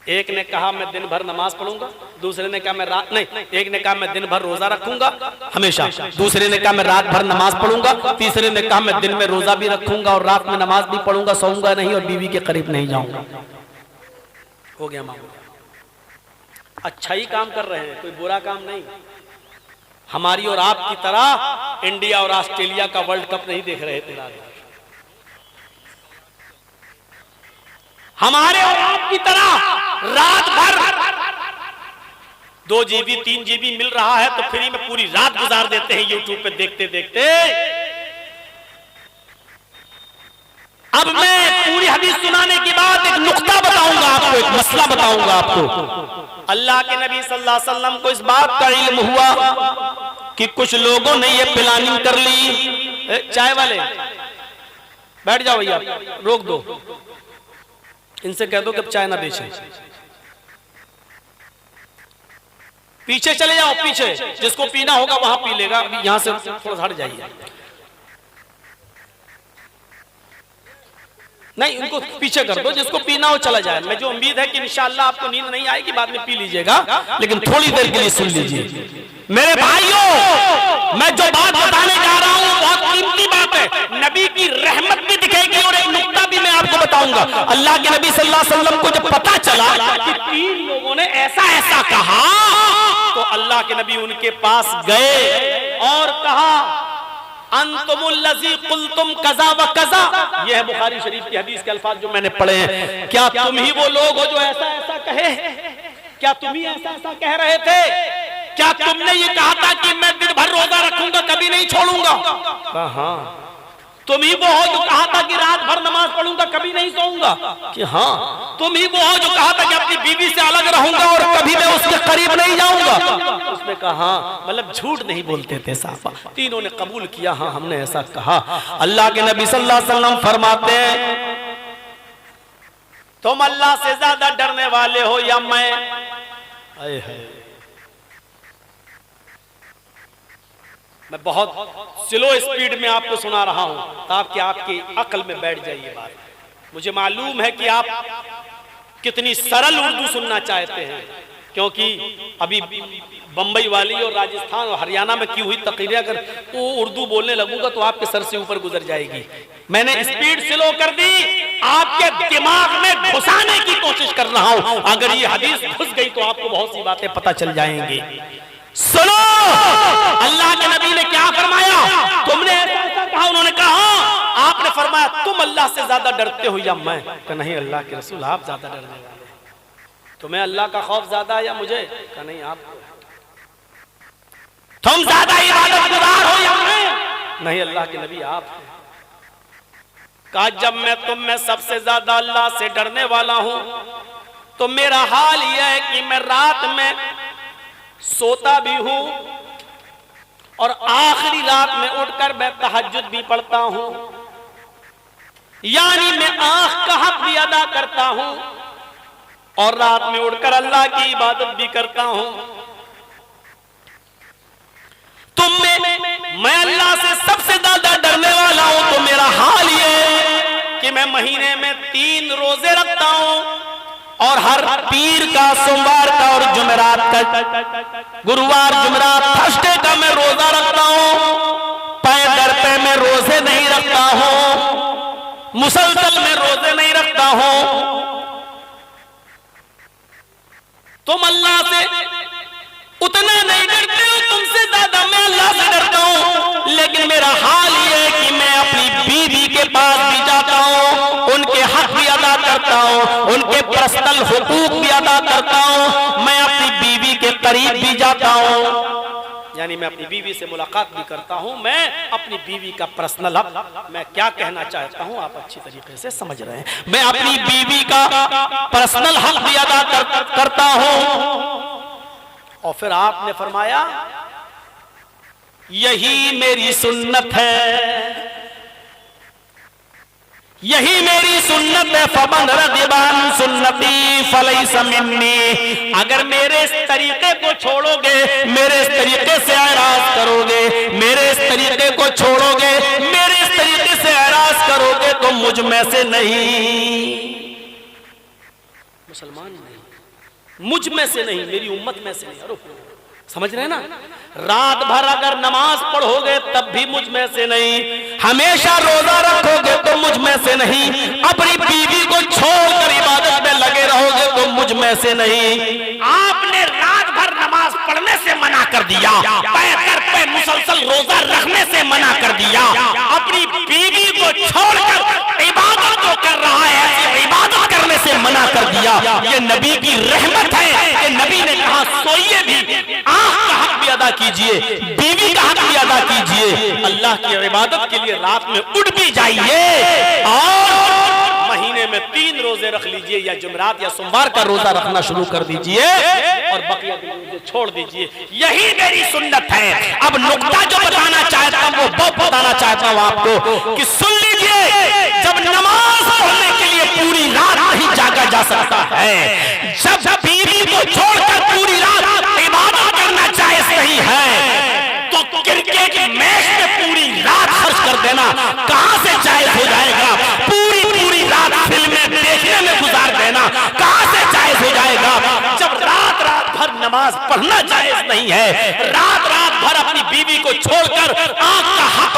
एक ने कहा मैं दिन भर नमाज पढ़ूंगा, दूसरे ने कहा मैं रात नहीं, एक ने कहा मैं दिन भर रोजा रखूंगा हमेशा, दूसरे ने कहा मैं रात भर नमाज पढ़ूंगा, तीसरे ने कहा मैं दिन में रोजा भी रखूंगा और रात में नमाज भी पढ़ूंगा, सोऊंगा नहीं और बीवी के करीब नहीं जाऊंगा। हो गया मामला। अच्छा ही काम कर रहे हैं, कोई बुरा काम नहीं। हमारी और आपकी तरह इंडिया और ऑस्ट्रेलिया का वर्ल्ड कप नहीं देख रहे थे। हमारे और आपकी तरह रात भर 2 GB 3 GB मिल रहा है तो फ्री में पूरी रात गुजार देते हैं यूट्यूब पे देखते देखते। अब मैं पूरी हदीस सुनाने के बाद एक नुक्ता बताऊंगा आपको, एक मसला बताऊंगा आपको। अल्लाह के नबी सल्लल्लाहु अलैहि वसल्लम को इस बात का इल्म हुआ कि कुछ लोगों ने ये प्लानिंग कर ली। चाय वाले बैठ जाओ भैया, रोक दो, इनसे कह दो कि अब चाय ना बेचें। पीछे चले जाओ, पीछे जिसको पीना होगा वहां पी लेगा। अभी यहां से थोड़ा हट जाइए। नहीं, उनको पीछे कर दो, जिसको पीना हो चला जाए। मैं जो उम्मीद है कि इंशाअल्लाह आपको नींद नहीं आएगी, बाद में पी लीजिएगा, लेकिन थोड़ी देर के लिए सुन लीजिए। मेरे भाइयों, मैं जो बात बताने जा रहा हूं बहुत कीमती बात है, नबी की रहमत भी दिखेगी और एक नुक्ता भी मैं आपको बताऊंगा। अल्लाह के नबी सल्लल्लाहु अलैहि वसल्लम को जब पता चला कि 3 लोगों ने ऐसा ऐसा कहा, तो अल्लाह के नबी उनके पास गए और कहा अंतुमुल्लज़ी कुल्तुम कज़ा व कज़ा। यह है बुखारी शरीफ की हदीस के अल्फाज जो मैंने पढ़े हैं। क्या तुम ही वो लोग हो जो ऐसा ऐसा कहे? क्या तुम ही ऐसा ऐसा कह रहे थे? क्या तुमने ये कहा था कि मैं दिन भर रोजा रखूंगा, कभी नहीं छोड़ूंगा? कहा हाँ। तुम ही वो हो जो कहा था कि रात भर नमाज पढ़ूंगा, कभी नहीं सोऊंगा? कि हाँ। तुम ही वो हो जो कहा था कि अपनी बीवी से अलग रहूंगा और कभी मैं उसके करीब नहीं जाऊंगा? उसने कहा हाँ। मतलब झूठ नहीं बोलते थे साहब। तीनों ने कबूल किया, हाँ हमने ऐसा कहा। अल्लाह के नबी सल्लल्लाहु अलैहि वसल्लम फरमाते हैं, तुम अल्लाह से ज्यादा डरने वाले हो या मैं? आए है, मैं बहुत स्लो स्पीड में आपको सुना रहा हूं ताकि आपकी अक्ल में बैठ जाए ये बात। मुझे मालूम है कि आप कितनी सरल उर्दू सुनना चाहते हैं, क्योंकि अभी बंबई वाली और राजस्थान और हरियाणा में की हुई तकरीरें अगर वो उर्दू बोलने लगूंगा तो आपके सर से ऊपर गुजर जाएगी। मैंने स्पीड स्लो कर दी, आपके दिमाग में घुसाने की कोशिश कर रहा हूं। अगर ये हदीस घुस गई तो आपको बहुत सी बातें पता चल जाएंगी। सुनो, अल्लाह के नबी ने क्या फरमाया? तुमने ऐसा कहा? उन्होंने कहा आपने फरमाया तुम अल्लाह से ज्यादा डरते हो या मैं? कहा नहीं अल्लाह के रसूल आप ज्यादा डरने वाले। तुम्हें अल्लाह का खौफ ज्यादा है या मुझे? कहा नहीं आप। तुम ज्यादा इबादत गुजार हो या मैं? नहीं अल्लाह के नबी आप। कहा जब मैं तुम में सबसे ज्यादा अल्लाह से डरने वाला हूं तो मेरा हाल यह है कि मैं रात में सोता भी हूं और आखिरी रात में उठकर मैं तहज्जुद भी पढ़ता हूं, यानी मैं आंख का हक भी अदा करता हूं और रात में उठकर अल्लाह की इबादत भी करता हूं। तुम में मैं अल्लाह से सबसे ज्यादा डरने वाला हूं तो मेरा हाल ये है कि मैं महीने में 3 रोजे रखता हूं और हर पीर का, सोमवार का और जुमेरात का, गुरुवार जुमेरात थर्सडे का मैं रोजा रखता हूं। पैर दर पे मैं रोजे नहीं रखता हूं, मुसलसल में रोजे नहीं रखता हूं। तुम अल्लाह से उतना नहीं डरते हो, तुमसे ज्यादा मैं अल्लाह से डरता हूं। लेकिन मेरा हाल ये है कि मैं अपनी बीवी के पास भी जाता हूं, उनके हक भी अदा करता हूं, उनके पर्सनल हुकूक भी अदा करता हूं, मैं अपनी बीवी के करीब भी जाता हूं, यानी मैं अपनी बीवी से मुलाकात भी करता हूं। मैं अपनी बीवी का पर्सनल हक, मैं क्या कहना चाहता हूं आप अच्छी तरीके से समझ रहे हैं, मैं अपनी बीवी का पर्सनल हक भी अदा करता हूं। और फिर आपने फरमाया यही मेरी सुन्नत है, यही मेरी सुन्नत है। फमन रग़िबान सुन्नती फलैसा मिन्नी। अगर मेरे इस तरीके को छोड़ोगे, मेरे इस तरीके से एराज करोगे, मेरे इस तरीके को छोड़ोगे, मेरे इस तरीके से एराज करोगे तो मुझ में से नहीं, मुसलमान नहीं, मुझ में से नहीं, मेरी उम्मत में से नहीं। समझ रहे हैं ना? रात भर अगर नमाज पढ़ोगे तब भी मुझ में से नहीं, हमेशा रोजा रखोगे तो मुझ में से नहीं, अपनी बीवी को छोड़कर इबादत में लगे रहोगे तो मुझ में से नहीं। आपने रात भर नमाज पढ़ने से मना कर दिया, पैर पे मुसलसल रोजा रखने से मना कर दिया, अपनी बीवी को छोड़कर इबादत जो कर रहा है ऐसी इबादत करने से मना कर दिया। ये नबी की रहमत है। ये नबी ने कहा सोइए भी, आंख का हक भी अदा कीजिए, बीवी का हक भी अदा कीजिए, अल्लाह की इबादत के लिए रात में उठ भी जाइए और महीने में 3 रोजे रख लीजिए या जुमरात या सोमवार का रोजा रखना शुरू कर दीजिए और बकिया दिन छोड़ दीजिए। यही मेरी सुन्नत है। अब नुक्ता जो बताना चाहता हूं वो बताना चाहता हूं आपको कि सुन लीजिए, जब नमाज पढ़ने के लिए पूरी रात नहीं जागा जा सकता है, जब बीवी को छोड़कर पूरी रात इबादत करना जायज नहीं है, तो क्रिकेट मैच में पूरी रात खर्च कर देना कहां से जायज हो जाएगा? पूरी रात फिल्में देखने में गुजार देना कहां से जायज हो जाएगा? जब रात भर नमाज पढ़ना जायज नहीं है, रात भर अपनी बीवी को छोड़कर आंख का हक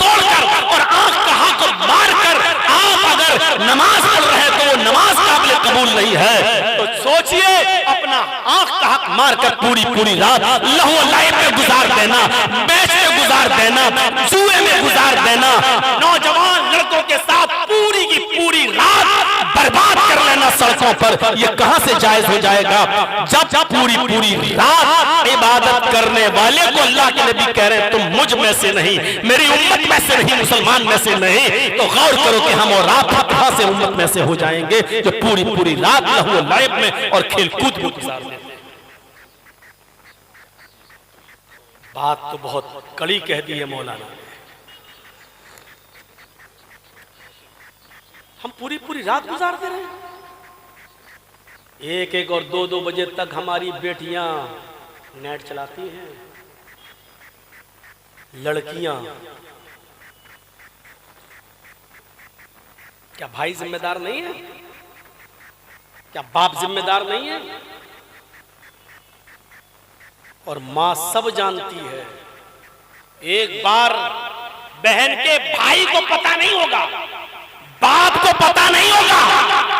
तोड़कर और आंख का हक मारकर आप अगर नमाज पढ़ रहे तो वो नमाज काबिल कबूल नहीं है। तो सोचिए, अपना आंख का हक मारकर पूरी रात लहू लाइफ में गुजार देना, मैच में गुजार देना, जुए में गुजार देना, नौजवान लड़कों के साथ पूरी की पूरी रात बर्बाद कर लेना, करना सड़कों पर, ये कहां से जायज हो जाएगा? जब पूरी पूरी रात इबादत करने वाले को अल्लाह के नबी कह रहे हैं तुम मुझ में से नहीं, मेरी उम्मत में से नहीं, मुसलमान में से नहीं, तो गौर करो कि हम और आप कहां से उम्मत में से हो जाएंगे जो पूरी पूरी रात लहू लाइब में और खेल कूद में गुजार देते हैं। बात तो बहुत कड़ी कह दी है मौलाना। हम पूरी पूरी रात गुजारते रहे, एक एक और दो दो बजे तक हमारी बेटियां नेट चलाती हैं, लड़कियां। क्या भाई जिम्मेदार नहीं है? क्या बाप जिम्मेदार नहीं है? और मां सब जानती है। एक बार बहन के भाई को पता नहीं होगा, बाप को पता नहीं होगा,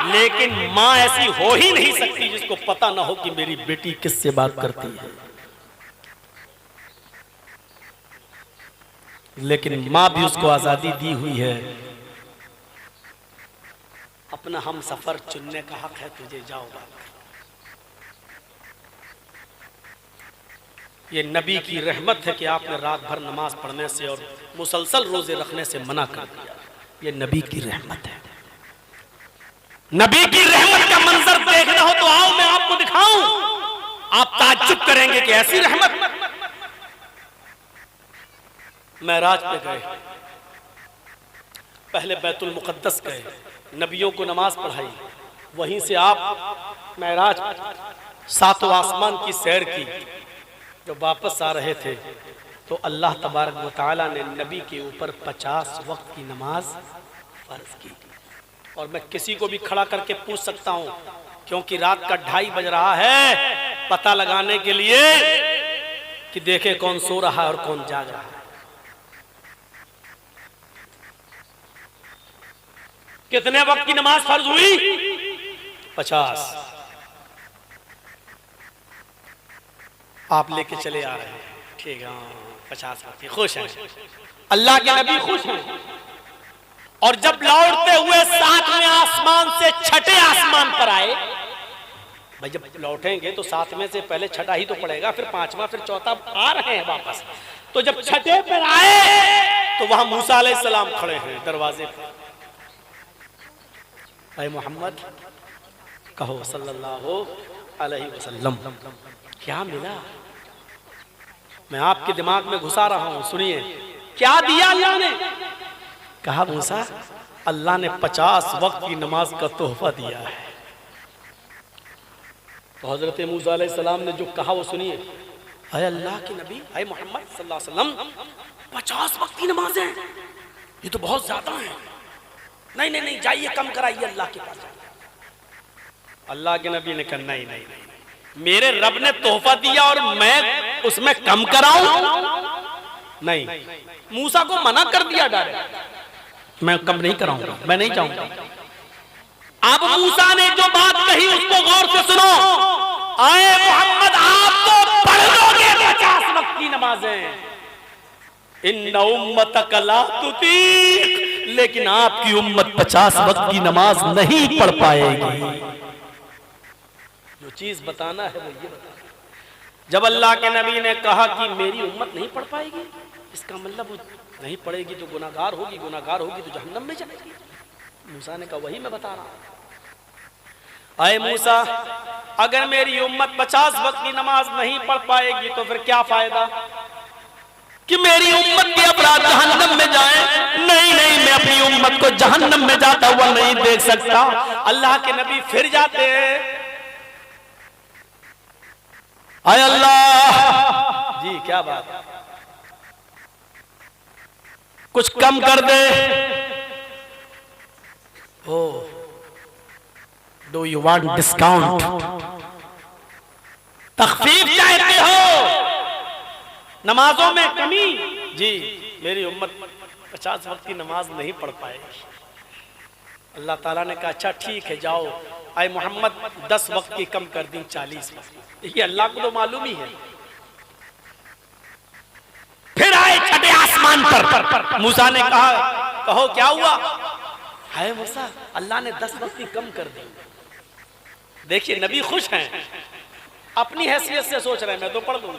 लेकिन मां ऐसी हो ही नहीं सकती जिसको पता ना हो कि मेरी बेटी किससे बात करती है। लेकिन मां भी उसको आजादी दी हुई है, अपना हम सफर चुनने का हक है तुझे, जाओ बात। ये नबी की रहमत है कि आपने रात भर नमाज पढ़ने से और मुसलसल रोजे रखने से मना कर दिया। ये नबी की रहमत है। नबी की रहमत का मंजर देखना हो तो आओ मैं आपको दिखाऊं, आप ताज्जुब करेंगे कि ऐसी रहमत। मेराज पे गए, पहले बैतुल मुकद्दस गए, नबियों को नमाज पढ़ाई, वहीं से आप मेराज सातों आसमान की सैर की। जब वापस आ रहे थे तो अल्लाह तबारक व तआला ने नबी के ऊपर 50 वक्त की नमाज फर्ज की। और मैं किसी को भी खड़ा करके पूछ सकता हूं, क्योंकि रात का 2:30 बज रहा है, पता लगाने के लिए कि देखे कौन सो रहा है और कौन जाग रहा है। कितने वक्त की नमाज फर्ज हुई? 50। आप लेके चले आ रहे हैं, ठीक है, 50 वक्त। खुश हैं, अल्लाह के नबी खुश हैं। और जब लौटते हुए 7वें आसमान से 6ठे आसमान पर आए, भाई जब लौटेंगे तो 7वें से पहले 6ठा ही तो पड़ेगा, फिर 5वां, फिर 4था, आ रहे हैं वापस। तो जब 6ठे पर आए तो वहां मूसा अलैहिस्सलाम खड़े हैं दरवाजे पर। ऐ मोहम्मद कहो सल्लल्लाहु अलैहि वसल्लम, क्या मिला? मैं आपके दिमाग में घुसा रहा हूं, सुनिए क्या दिया अल्लाह ने। कहा मूसा, अल्लाह ने 50 वक्त की नमाज का तोहफा दिया है। तो हजरत मूसा अलैहिस्सलाम ने जो कहा वो सुनिए। अरे अल्लाह के नबी, अरे मोहम्मद सल्लल्लाहु अलैहि वसल्लम, 50 वक्त की नमाज है, ये तो बहुत ज्यादा है। नहीं नहीं नहीं, जाइए कम कराइए अल्लाह के पास। अल्लाह के नबी ने कहा नहीं नहीं नहीं, मेरे रब ने तोहफा दिया और मैं उसमें कम कराऊं? नहीं, मूसा को मना कर दिया डायरेक्ट, मैं कम नहीं कराऊंगा, मैं नहीं चाहूंगा। अब मूसा ने जो बात कही उसको गौर से सुनो। आए मोहम्मद, आप तो पढ़ लोगे 50 वक्त की नमाजें, इन्ना उम्मतक ला तुतीक, लेकिन आपकी उम्मत 50 वक्त की नमाज नहीं पढ़ पाएगी। जो चीज बताना है वो ये बताना। जब अल्लाह के नबी ने कहा कि मेरी उम्मत नहीं पढ़ पाएगी, इसका मतलब वो नहीं पढ़ेगी तो गुनाहगार होगी, गुनाहगार होगी तो जहन्नम में जाएगी। मूसा ने कहा वही मैं बता रहा हूं। आए मूसा, अगर मेरी उम्मत 50 वक्त की नमाज नहीं पढ़ पाएगी तो फिर क्या फायदा कि मेरी उम्मत के अपराध जहन्नम में जाएं? नहीं नहीं, मैं अपनी उम्मत को जहन्नम में जाता हुआ नहीं देख सकता। अल्लाह के नबी फिर जाते हैं, आय अल्लाह जी क्या बात, कुछ कम कर दे। ओ डू यू वांट डिस्काउंट? तखफीफ चाहते हो? नमाजों में कमी? जी, मेरी उम्मत 50 वक्त की नमाज नहीं पढ़ पाएगी। अल्लाह ताला ने कहा अच्छा ठीक है, जाओ। आए मोहम्मद 10 वक्त की कम कर दी, 40 वक्त। ये अल्लाह को तो मालूम ही है। फिर आए 6ठे आसमान पर, मूसा ने कहा कहो क्या हुआ? है मूसा, अल्लाह ने 10 वक्त की कम कर दी। देखिए नबी खुश हैं, अपनी हैसियत से सोच रहे हैं मैं तो पढ़ लूंगा,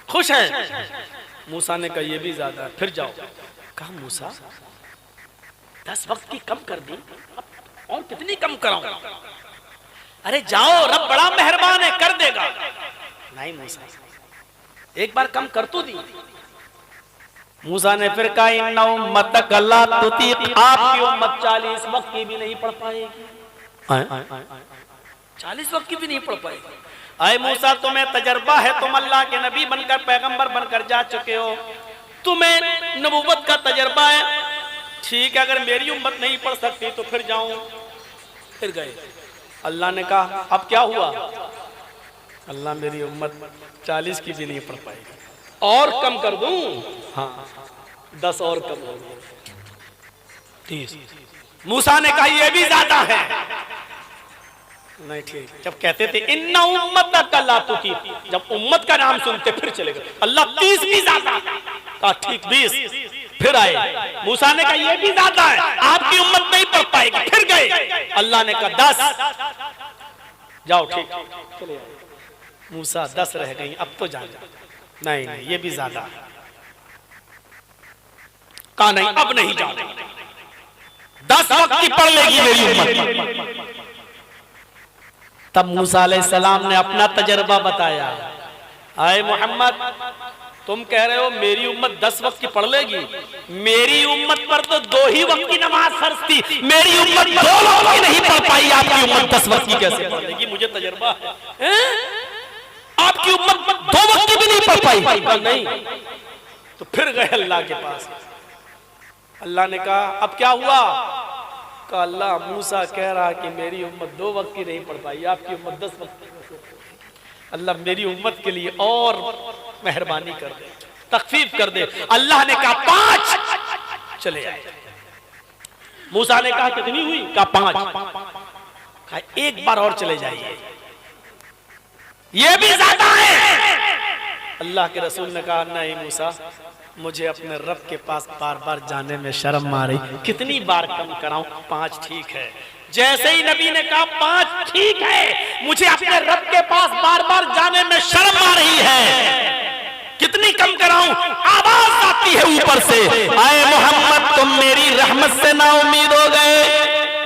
खुश हैं। मूसा ने कहा ये भी ज्यादा है, फिर जाओ। कहा मूसा 10 वक्त की कम कर दी, और कितनी कम कराऊं? अरे जाओ, रब बड़ा मेहरबान है, कर देगा। नहीं मूसा, एक बार कम कर तो दी। मूसा ने फिर कहा इन्ना उम्मतक ला तुतीक, आपकी उम्मत 40 वक्त की भी नहीं पढ़ पाएगी। 40 वक्त की भी नहीं पढ़ पाएगी। आए मूसा, तुम्हें तजर्बा है, तुम अल्लाह के नबी बनकर पैगंबर बनकर जा चुके हो, तुम्हें नबूवत का तजर्बा है, ठीक है, अगर मेरी उम्मत नहीं पढ़ सकती तो फिर जाऊं। फिर गए। अल्लाह ने कहा अब क्या हुआ? अल्लाह मेरी उम्मत 40 की भी नहीं पढ़ पाएगी, और कम कर दूं? हाँ 10 और कम हो गए, 30। मूसा ने कहा ये भी ज्यादा है। नहीं ठीक, जब कहते थे इन्ना उम्मत का ला तुती, जब उम्मत का नाम सुनते फिर चले गए। अल्लाह 30 भी ज्यादा, कहा ठीक 20। फिर आए, मूसा ने कहा ये भी ज्यादा है, आपकी उम्मत नहीं पढ़ पाएगी। फिर गए, अल्लाह ने कहा 10। जाओ ठीक, चले आओ। मूसा 10 रह गई, अब तो जाओ। नहीं नहीं ये भी ज्यादा। कहा नहीं अब नहीं जाओ, 10 वक्त की पढ़ लेगी मेरी उम्मत। तब मूसा अलैहिस्सलाम ने अपना तजर्बा बताया। आए मोहम्मद, तुम कह रहे हो मेरी उम्मत 10 वक्त की पढ़ लेगी, मेरी उम्मत पर तो 2 ही वक्त की नमाज फर्ज थी, मेरी उम्मत 2 वक्त की नहीं पढ़ पाई, आपकी उम्मत 10 वक्त की कैसे पढ़ लेगी? मुझे तजर्बा है, आपकी उम्मत 2 वक्त की भी नहीं पढ़ पाई। नहीं, तो फिर गए अल्लाह के पास। अल्लाह ने कहा अब क्या हुआ? कहा अल्लाह मूसा कह रहा कि मेरी उम्मत 2 वक्त की नहीं पढ़ पाई, आपकी उम्मत 10 वक्त की। अल्लाह मेरी उम्मत के लिए और मेहरबानी कर दे, तखफीफ कर दे। अल्लाह ने कहा 5। चले आए। मूसा ने कहा कितनी हुई? कहा 5। कहा एक बार और चले जाइए, ये भी ज्यादा है। अल्लाह के रसूल ने कहा नहीं मूसा, मुझे अपने रब के पास बार बार जाने में शर्म आ रही, कितनी बार कम कराऊं? 5 ठीक है। जैसे ही नबी ने कहा 5 ठीक है, मुझे अपने रब के पास बार बार जाने में शर्म आ रही है, कितनी कम कराऊं? आवाज आती है ऊपर से, आए मोहम्मद तुम मेरी रहमत से ना उम्मीद हो गए,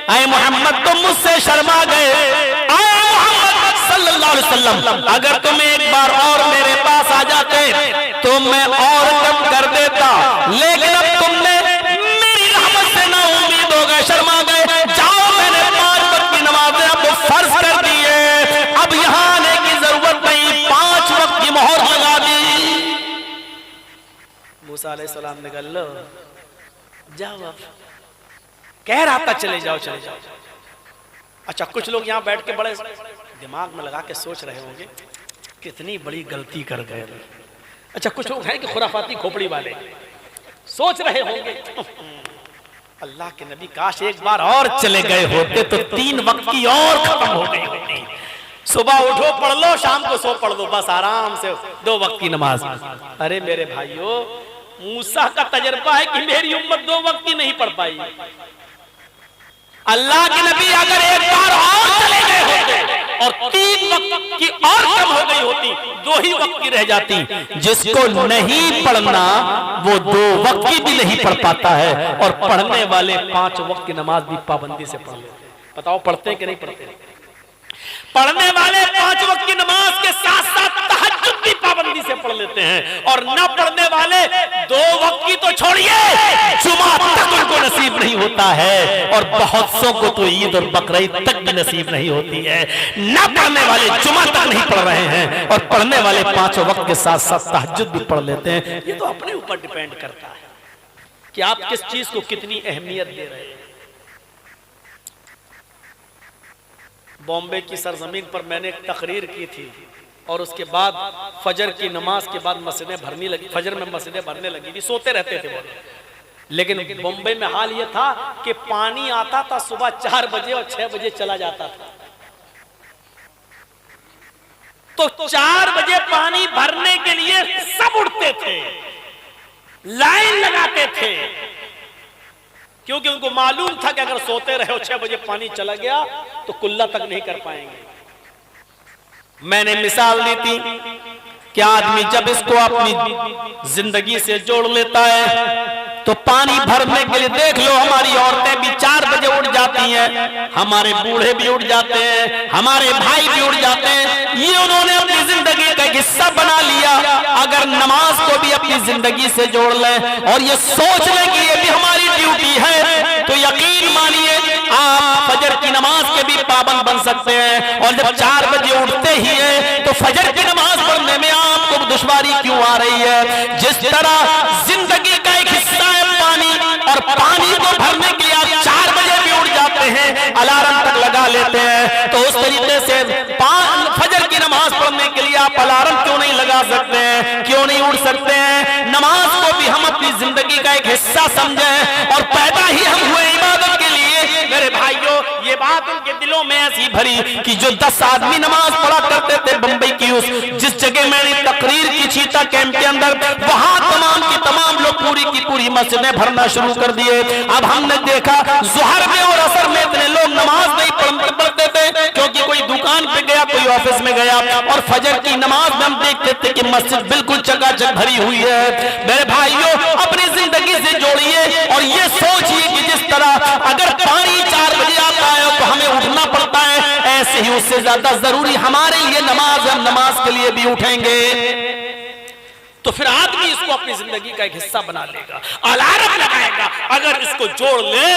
आए मोहम्मद तुम मुझसे शर्मा गए, आए मोहम्मद सल्लल्लाहु अलैहि वसल्लम अगर तुम एक बार और मेरे पास आ जाते तो मैं और कम कर देता, लेकिन अब तुमने मेरी रहमत से ना उम्मीद हो गए, शर्मा गए। जाओ, मैंने 5 वक्त की नमाजें आपको फर्ज कर दी है, अब यहां आने की जरूरत नहीं, 5 वक्त की मोहर लगा दी। मूसा अलैहिस्सलाम ने कहा लो जाओ, अब कह रहा था चले जाओ चले जाओ। अच्छा, कुछ लोग यहां बैठ के बड़े दिमाग में लगा के सोच रहे होंगे कितनी बड़ी गलती कर गए। अच्छा, कुछ लोग हैं कि खुराफाती खोपड़ी वाले सोच रहे होंगे अल्लाह के नबी काश एक बार और चले गए होते तो 3 वक्त की और खत्म हो गई होती, सुबह उठो पढ़ लो, शाम को सो पढ़ लो, बस आराम से 2 वक्त की नमाज। अरे मेरे भाइयों, मूसा का तजर्बा है कि मेरी उम्मत 2 वक्त की नहीं पढ़ पाई। अल्लाह के नबी अगर एक बार और चले गए होते और 3 वक्त की और कम हो गई होती, 2 ही वक्त की रह जाती। जिसको नहीं पढ़ना वो 2 वक्त की भी नहीं पढ़ पाता है, और पढ़ने वाले 5 वक्त की नमाज भी पाबंदी से पढ़ लेते। बताओ पढ़ते हैं कि नहीं पढ़ते? पढ़ने वाले 5 वक्त की नमाज के साथ साथ तहज्जुद भी पाबंदी से पढ़ लेते हैं, और न पढ़ने वाले 2 वक्त की तो छोड़िए, जुमा तक उनको नसीब नहीं होता है, और बहुत सौ को तो ईद और बकरीद तक भी नसीब नहीं होती है। न पढ़ने वाले जुमा तक नहीं पढ़ रहे हैं, और पढ़ने वाले 5 वक्त के साथ साथ तहज्जुद भी पढ़ लेते हैं। ये तो अपने ऊपर डिपेंड करता है कि आप किस चीज को कितनी अहमियत दे रहे हैं। बॉम्बे की सरजमीन पर मैंने एक तकरीर की थी, और उसके बाद फजर की नमाज के बाद मस्जिदें भरने लगी, फजर में मस्जिदें भरने लगी थी, सोते रहते थे वो। लेकिन बॉम्बे में हाल ये था कि पानी आता था सुबह 4 बजे और 6 बजे चला जाता था। तो 4 बजे पानी भरने के लिए सब उठते थे, लाइन लगाते थे, क्योंकि उनको मालूम था कि अगर सोते रहे 6 बजे पानी चला गया तो कुल्ला तक नहीं कर पाएंगे। मैंने मिसाल दी थी कि आदमी जब इसको अपनी जिंदगी से जोड़ लेता है तो पानी भरने के लिए देख लो, हमारी औरतें भी 4 बजे उठ जाती हैं, हमारे बूढ़े भी उठ जाते हैं, हमारे भाई भी उठ जाते हैं। ये उन्होंने अपनी जिंदगी का हिस्सा बना लिया। अगर नमाज को भी अपनी जिंदगी से जोड़ लें और ये सोच लें कि ये भी हमारी ड्यूटी है, तो यकीन मानिए आप फजर की नमाज के भी पाबंद बन सकते हैं। और जब 4 बजे उठते ही है तो फजर की नमाज पढ़ने में आपको दुश्वारी क्यों आ रही है? जिस तरह जिंदगी का एक हिस्सा है पानी, और पानी को भरने के लिए आप 4 बजे भी उठ जाते हैं, अलार्म तक लगा लेते हैं, तो उस तरीके से फजर की नमाज पढ़ने के लिए आप अलार्म क्यों नहीं लगा सकते हैं? क्यों नहीं उठ सकते हैं? नमाज को भी हम अपनी जिंदगी का एक हिस्सा समझें, और पैदा ही हम हुए इबादत के लिए। मेरे भाइयों, ये बात उनके दिलों में ऐसी भरी कि जो 10 आदमी नमाज पढ़ा करते थे बंबई की उस जिस जगह मैंने तकरीर की चीता कैंप के अंदर, वहां तमाम की तमाम लोग पूरी की पूरी मस्जिदें भरना शुरू कर दिए। अब हमने देखा ज़ुहर में और असर में इतने लोग नमाज नहीं पढ़ते थे क्योंकि कोई दुकान पे गया, कोई ऑफिस में गया, और फजर की नमाज में हम देखते थे कि मस्जिद बिल्कुल चकाचक भरी हुई है। मेरे भाइयों, अपनी जिंदगी से जोड़िए और ये सोचिए कि जिस तरह अगर पानी 4 बजे आता है तो हमें उठना पड़ता है, ऐसे ही उससे ज्यादा जरूरी हमारे लिए नमाज, हम नमाज के लिए भी उठेंगे। तो फिर आदमी इसको अपनी जिंदगी का एक हिस्सा बना लेगा, अलार्म लगाएगा। अगर इसको जोड़ ले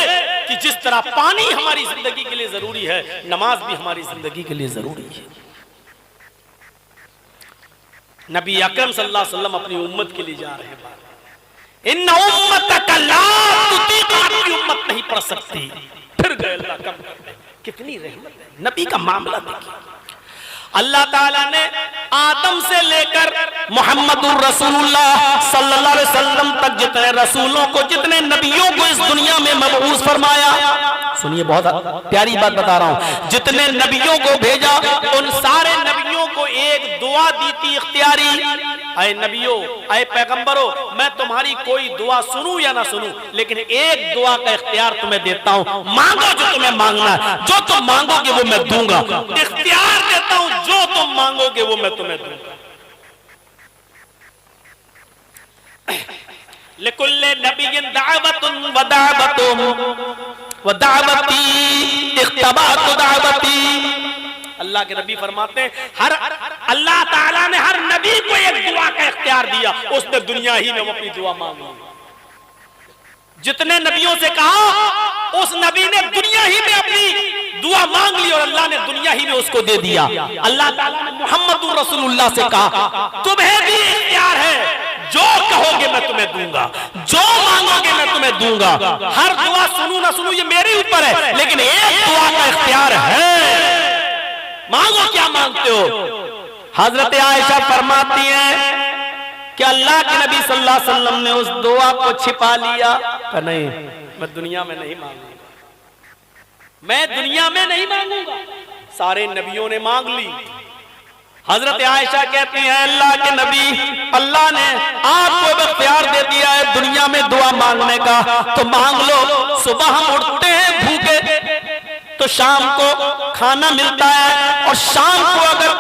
कि जिस तरह पानी हमारी जिंदगी के लिए जरूरी है, नमाज भी हमारी जिंदगी के लिए जरूरी है। नबी अकरम सल्लल्लाहु अलैहि वसल्लम अपनी उम्मत के लिए जा रहे हैं। इन उम्मतक ला तुतीक, आपकी उम्मत नहीं पढ़ सकती। फिर गए अल्लाह कम कर दे। कितनी रहमत है। नबी का मामला देखिए, अल्लाह ताला ने आदम से लेकर मोहम्मदुर रसूलुल्लाह सल्लल्लाहु अलैहि वसल्लम तक जितने रसूलों को, जितने नबियों को इस दुनिया में मबऊस फरमाया, सुनिए बहुत प्यारी बात बता रहा हूं, जितने नबियों को भेजा उन सारे नबियों को एक दुआ दी थी इख्तियारी। अय नबियों, अय पैगंबरों, मैं तुम्हारी कोई दुआ सुनूं या ना सुनूं, लेकिन एक दुआ का इख्तियार तुम्हें देता हूं, मांगो जो तुम्हें मांगना है, जो तुम मांगोगे वो मैं दूंगा। इख्तियार देता हूं, जो तुम मांगोगे वो मैं तुम्हें दूंगा। लिकुल्ले नबिय्यिन दावतुन व दावतुम व दावती इख्तबातु दावती। अल्लाह के नबी फरमाते हैं, हर अल्लाह ताला ने हर नबी को एक दुआ का इख्तियार दिया, उसने दुनिया ही में अपनी दुआ मांगी। जितने नबियों से कहा उस नबी ने दुनिया ही में अपनी दुआ मांग ली और अल्लाह ने दुनिया ही में उसको दे दिया। अल्लाह ताला ने मोहम्मदुर रसूलुल्लाह से कहा, तुम्हें भी इख्तियार है, जो कहोगे मैं तुम्हें दूंगा, जो मांगोगे मैं तुम्हें दूंगा। हर दुआ सुनूं ना सुनूं ये मेरे ऊपर है, लेकिन एक दुआ का इख्तियार है, मांगो क्या मांगते हो। हजरत आयशा फरमाती हैं कि अल्लाह के नबी सल्लल्लाहु अलैहि वसल्लम ने उस दुआ को छिपा लिया। नहीं, मैं दुनिया में नहीं मांगूंगा, मैं दुनिया में नहीं मांगूंगा। सारे नबियों ने मांग ली। हजरत आयशा कहती हैं, अल्लाह के नबी, अल्लाह ने आपको इख्तियार दे दिया है दुनिया में दुआ मांगने का, तो मांग लो। सुबह हम उठते हैं भूखे तो शाम को खाना मिलता है, और शाम को अगर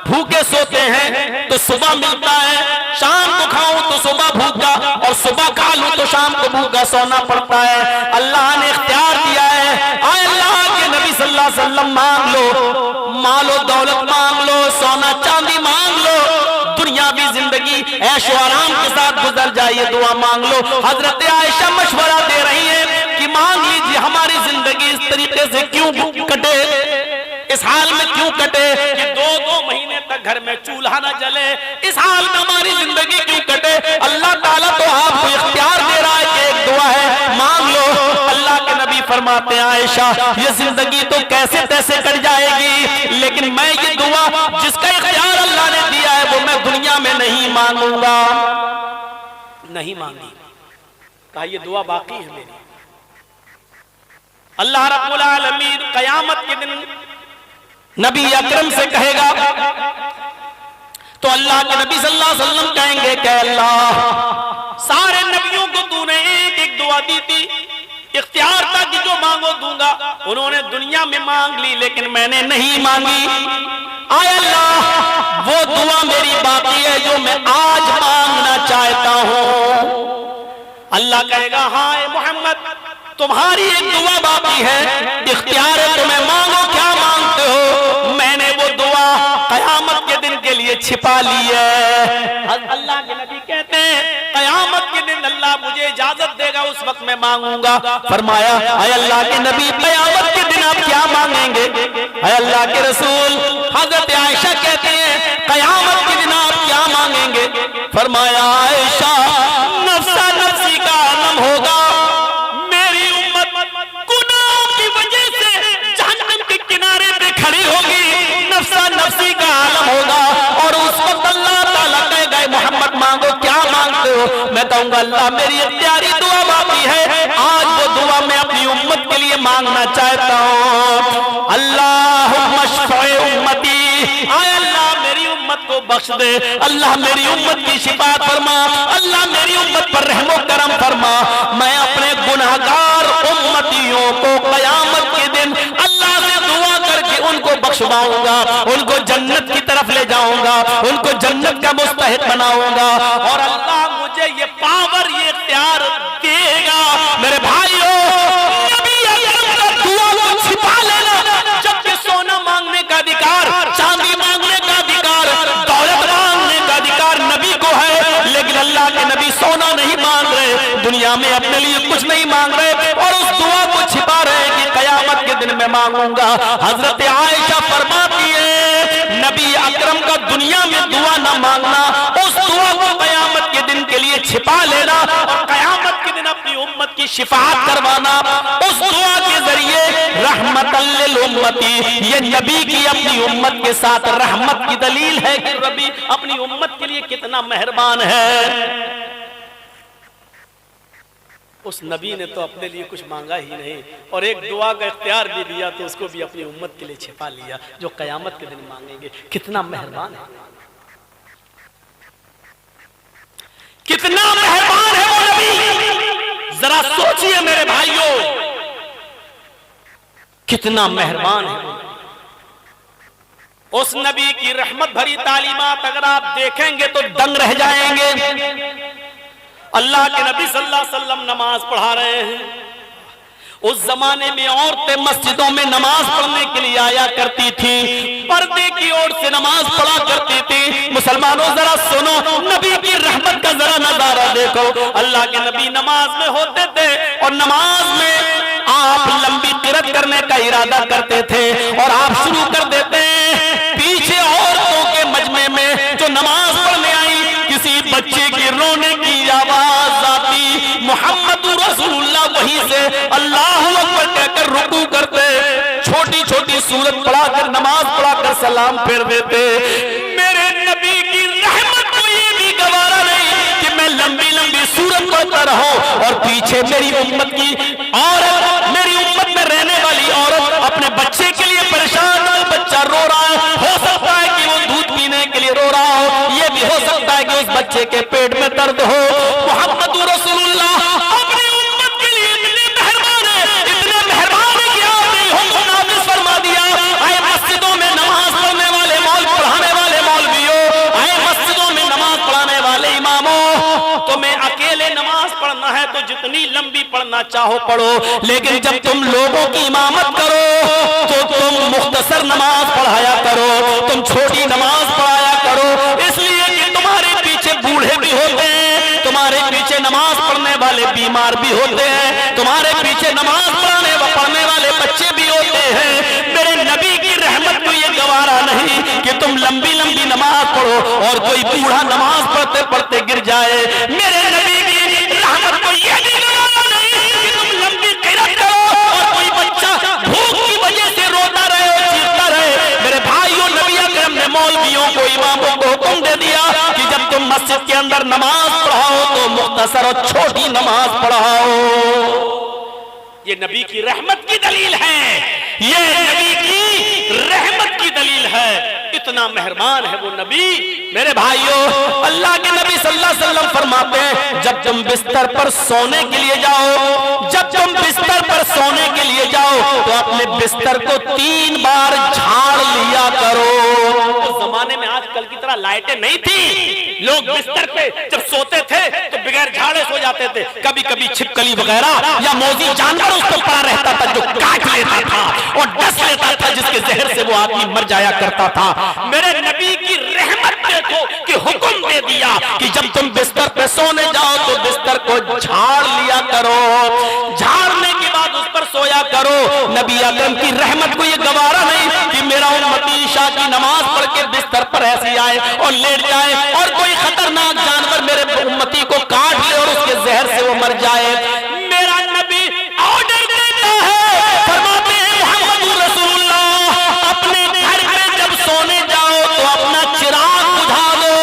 भूखे सोते हैं तो सुबह मिलता है। शाम को खाऊं तो सुबह भूखा, और सुबह खा लूं तो शाम को भूखा सोना पड़ता है। अल्लाह ने इख्तियार दिया है। आए अल्लाह के नबी सल्लल्लाहु अलैहि वसल्लम, मांग लो, मालो दौलत मांग लो, सोना चांदी मांग लो, दुनियावी जिंदगी ऐशो आराम के साथ गुजर जाए, दुआ मांग लो। हजरत आयशा मशवरा दे रही है कि मांग लीजिए, हमारी जिंदगी इस तरीके से क्यों कटे, इस हाल में क्यों कटे कि 2-2 महीने तक घर में चूल्हा न जले, इस हाल में हमारी जिंदगी क्यों कटे। अल्लाह ताला तो आपको इख्तियार दे रहा है कि एक दुआ है, मांग लो। अल्लाह के नबी फरमाते हैं, आयशा ये जिंदगी तो कैसे तैसे कट जाएगी, लेकिन मैं ये दुआ जिसका इख्तियार अल्लाह ने दिया है वो मैं दुनिया में नहीं मांगूंगा। नहीं मांगी, कहा ये दुआ बाकी है मेरी। अल्लाह रब्बुल आलमीन कयामत के दिन नबी अकरम से कहेगा, तो अल्लाह के नबी सल्लल्लाहु अलैहि वसल्लम कहेंगे कि अल्लाह, सारे नबियों को तूने एक एक दुआ दी थी, इख्तियार था कि जो मांगो दूंगा। उन्होंने दुनिया में मांग ली लेकिन मैंने नहीं मांगी। आय अल्लाह, वो दुआ मेरी बाकी है जो मैं आज मांगना चाहता हूं। अल्लाह कहेगा हाँ मोहम्मद, तुम्हारी एक दुआ बाकी है, इख्तियार है तुम्हें, मांगो क्या मांगते हो। मैंने वो दुआ कयामत के दिन के लिए छिपा ली है। अल्लाह के नबी कहते हैं कयामत के दिन अल्लाह मुझे इजाजत देगा, उस वक्त मैं मांगूंगा। फरमाया अय अल्लाह के नबी, कयामत के दिन आप क्या मांगेंगे? अय अल्लाह के रसूल, हजरत आयशा कहते हैं कयामत के दिन आप क्या मांगेंगे? फरमाया आयशा, नफ्सा नफ्सी का आलम होगा, मेरी उम्मत गुनाहों की वजह से जहन्नम के किनारे पे खड़ी होगी, नफ्सा नफ्सी का आलम होगा। और उस वक्त अल्लाह ताला कहेगा मोहम्मद मांगो, क्या मांगते हो? मैं कहूंगा अल्लाह मेरी इख्तियारी दुआ बाकी है, आज वो दुआ मैं अपनी उम्मत के लिए मांगना चाहता हूँ। अल्लाहुम्मा शफ़ी उम्मती, आय अल्लाह मेरी उम्मत को बख्श दे, अल्लाह मेरी उम्मत की शिफाअत फरमा, अल्लाह मेरी उम्मत पर रहमो करम फरमा। मैं अपने गुनाहगार उम्मतियों को क़यामत के दिन अल्लाह से दुआ करके उनको बख्शवाऊंगा, उनको जन्नत की तरफ ले जाऊंगा, उनको जन्नत का मुस्तहिक बनाऊंगा। और अल्लाह मुझे ये पावर, ये इख्तियार देगा। मेरे भाइयों, नबी अकरम का दुआ को छिपा लेना, जबकि सोना मांगने का अधिकार, चांदी मांगने का अधिकार, दौलत मांगने का अधिकार नबी को है, लेकिन अल्लाह के नबी सोना नहीं मांग रहे, दुनिया में अपने लिए कुछ नहीं मांग रहे और उस दुआ को छिपा रहे कि कयामत के दिन मैं मांगूंगा। हजरत आयशा फरमाती है नबी अकरम का दुनिया में दुआ ना मांगना, उस दुआ को कयामत के दिन के लिए छिपा लेना और कयामत के दिन अपनी उम्मत की शिफाअत करवाना, उस दुआ के जरिए रहमतल लिल उम्मती, ये नबी की अपनी उम्मत के साथ रहमत की दलील है कि नबी अपनी उम्मत के लिए कितना मेहरबान है। उस नबी ने तो अपने लिए कुछ मांगा ही नहीं और एक दुआ का इख्तियार भी दिया, तो उसको भी अपनी उम्मत के लिए छिपा लिया, जो कयामत के दिन मांगेंगे। कितना मेहरबान है, कितना मेहरबान है वो नबी। जरा सोचिए मेरे भाइयों, कितना मेहरबान है उस नबी की रहमत भरी तालीमात अगर आप देखेंगे तो दंग रह जाएंगे। अल्लाह के नबी सल्लल्लाहु अलैहि वसल्लम नमाज पढ़ा रहे हैं। उस जमाने में औरतें मस्जिदों में नमाज पढ़ने के लिए आया करती थी, पर्दे की ओर से नमाज पढ़ा करती थी। मुसलमानों जरा सुनो, नबी की रहमत का जरा नजारा देखो। अल्लाह के नबी नमाज में होते थे और नमाज में आप लंबी किरत करने का इरादा करते थे और आप शुरू कर देते हैं। पीछे औरतों के मजमे में जो नमाज पढ़ने आई, किसी बच्चे की रोने की आवाज आती, मोहम्मद रसूलुल्लाह वहीं से अल्लाहु अकबर कहकर रुकू करते, छोटी छोटी सूरत पढ़ाकर नमाज पढ़ाकर सलाम फेर देते। मेरे नबी की रहमत को ये भी गवारा नहीं कि मैं लंबी लंबी सूरत पढ़ता रहूं और पीछे मेरी उम्मत की औरत, मेरी उम्मत में रहने वाली औरत अपने बच्चे के लिए परेशान हो, बच्चा रो रहा है, हो सकता है कि वो दूध पीने के लिए रो रहा हो, ये भी हो सकता है कि उस बच्चे के पेट में दर्द हो। मोहम्मद रसूलुल्लाह अपनी उम्मत के लिए इतने मेहरबान है, इतने मेहरबान है कि आपने हुक्म नाफिज फरमा दिया। आए मस्जिदों में नमाज पढ़ने वाले पढ़ाने वाले मौलवियों, आए मस्जिदों में नमाज पढ़ाने वाले इमामों, तुम्हें अकेले नमाज पढ़ना है तो जितनी लंबी पढ़ना चाहो पढ़ो, लेकिन जब तुम लोगों की इमामत करो तो तुम मुख्तसर नमाज पढ़ाया करो, तुम छोटी नमाज पढ़ाया करो, इसलिए कि तुम्हारे पीछे बूढ़े भी होते हैं, तुम्हारे पीछे नमाज पढ़ने वाले बीमार भी होते हैं, तुम्हारे पीछे नमाज पढ़ने वाले बच्चे भी होते हैं। मेरे नबी की रहमत को ये गवारा नहीं कि तुम लंबी लंबी नमाज पढ़ो और कोई बूढ़ा नमाज पढ़ते पढ़ते गिर जाए। मेरे नबी की रहमत को ये भी गवारा नहीं कि तुम लंबी किरत करो और कोई बच्चा भूख की वजह से रोता रहे और चीखता रहे। मेरे भाइयों, नबी अकरम ने मौलवियों को, इमामों को हुक्म दे दिया कि जब तुम मस्जिद के अंदर नमाज पढ़ाओ तो मुख्तसर और छोटी नमाज पढ़ाओ। ये नबी की रहमत की दलील है, ये नबी की रहमत की दलील है। इतना मेहरबान है वो नबी। मेरे भाइयों, अल्लाह के नबी सल्लल्लाहु अलैहि वसल्लम फरमाते हैं, जब तुम बिस्तर पर सोने के लिए जाओ, जब तुम बिस्तर पर सोने के लिए जाओ तो अपने बिस्तर को 3 बार झाड़ लिया करो। उस जमाने में आजकल की तरह लाइटें नहीं थी, लोग बिस्तर पे जब सोते थे तो बगैर झाड़े सो जाते थे। कभी कभी छिपकली वगैरह या मौजी जानवर उस पर पड़ा रहता था जो काट लेता था और डस लेता था, जिसके जहर से वो आदमी मर जाया करता था। मेरे नबी की रहमत देखो कि हुक्म दे दिया कि जब तुम बिस्तर पे सोने जाओ तो बिस्तर को झाड़ लिया करो, झाड़ने के बाद उस पर सोया करो। नबी अकरम की रहमत को ये गवारा नहीं कि मेरा उम्मती ईशा की नमाज पढ़ के बिस्तर पर ऐसे आए और लेट जाए और कोई खतरनाक जानवर मेरे उम्मती को काट ले और उसके जहर से वो मर जाए। मेरा नबी ऑर्डर देता है, फरमाते हैं मोहम्मद रसूलुल्लाह, अपने घर में जब सोने जाओ तो अपना चिराग बुझा दो।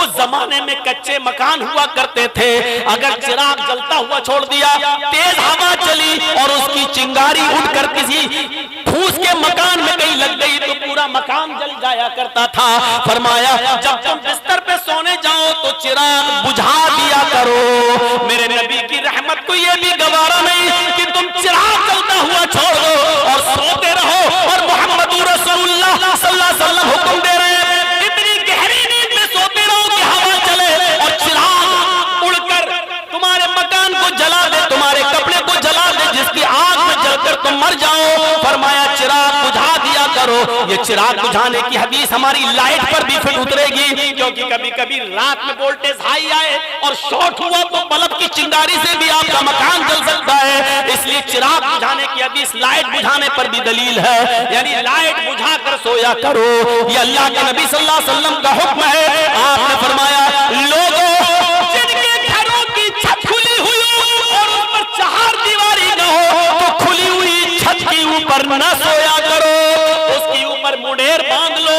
उस जमाने में कच्चे मकान हुआ करते थे, अगर चिराग जलता हुआ छोड़ दिया, तेज हवा चली और उसकी चिंगारी उड़कर किसी फूस के मकान में कहीं लग गई तो पूरा मकान जल जाया करता था। फरमाया जब तुम बिस्तर पे सोने जाओ तो चिराग बुझा दिया करो। मेरे नबी की रहमत को यह भी गवारा नहीं कि तुम चिराग जलता हुआ छोड़ दो और सोते रहो। और मोहम्मद रसूलुल्लाह सल्लल्लाहु अलैहि वसल्लम हुक्म दे रहे हैं, इतनी गहरी नींद में सोते रहो कि हवा चले और चिराग उड़कर तुम्हारे मकान को जला दे, तुम्हारे कपड़े को जला दे, जिसकी आग में जलकर तुम मर जाओ। फरमाया चिराग बुझा दिया करो। ये चिराग बुझाने की हदीस हमारी लाइट पर भी फिट उतरेगी, क्योंकि कभी कभी रात में वोल्टेज हाई आए और शॉर्ट हुआ तो बल्ब की चिंगारी से भी आपका मकान जल सकता है। इसलिए चिराग बुझाने की हदीस लाइट बुझाने पर भी दलील है, यानी लाइट बुझा कर सोया करो। ये अल्लाह के नबी सल्लल्लाहु अलैहि वसल्लम का हुक्म है। आपने फरमाया लोगों जिनके घरों की छत खुली हुई हो और उस पर चहारदीवारी न हो तो खुली हुई छत के ऊपर न सोया करो, उसके ऊपर मुंडेर बांध लो,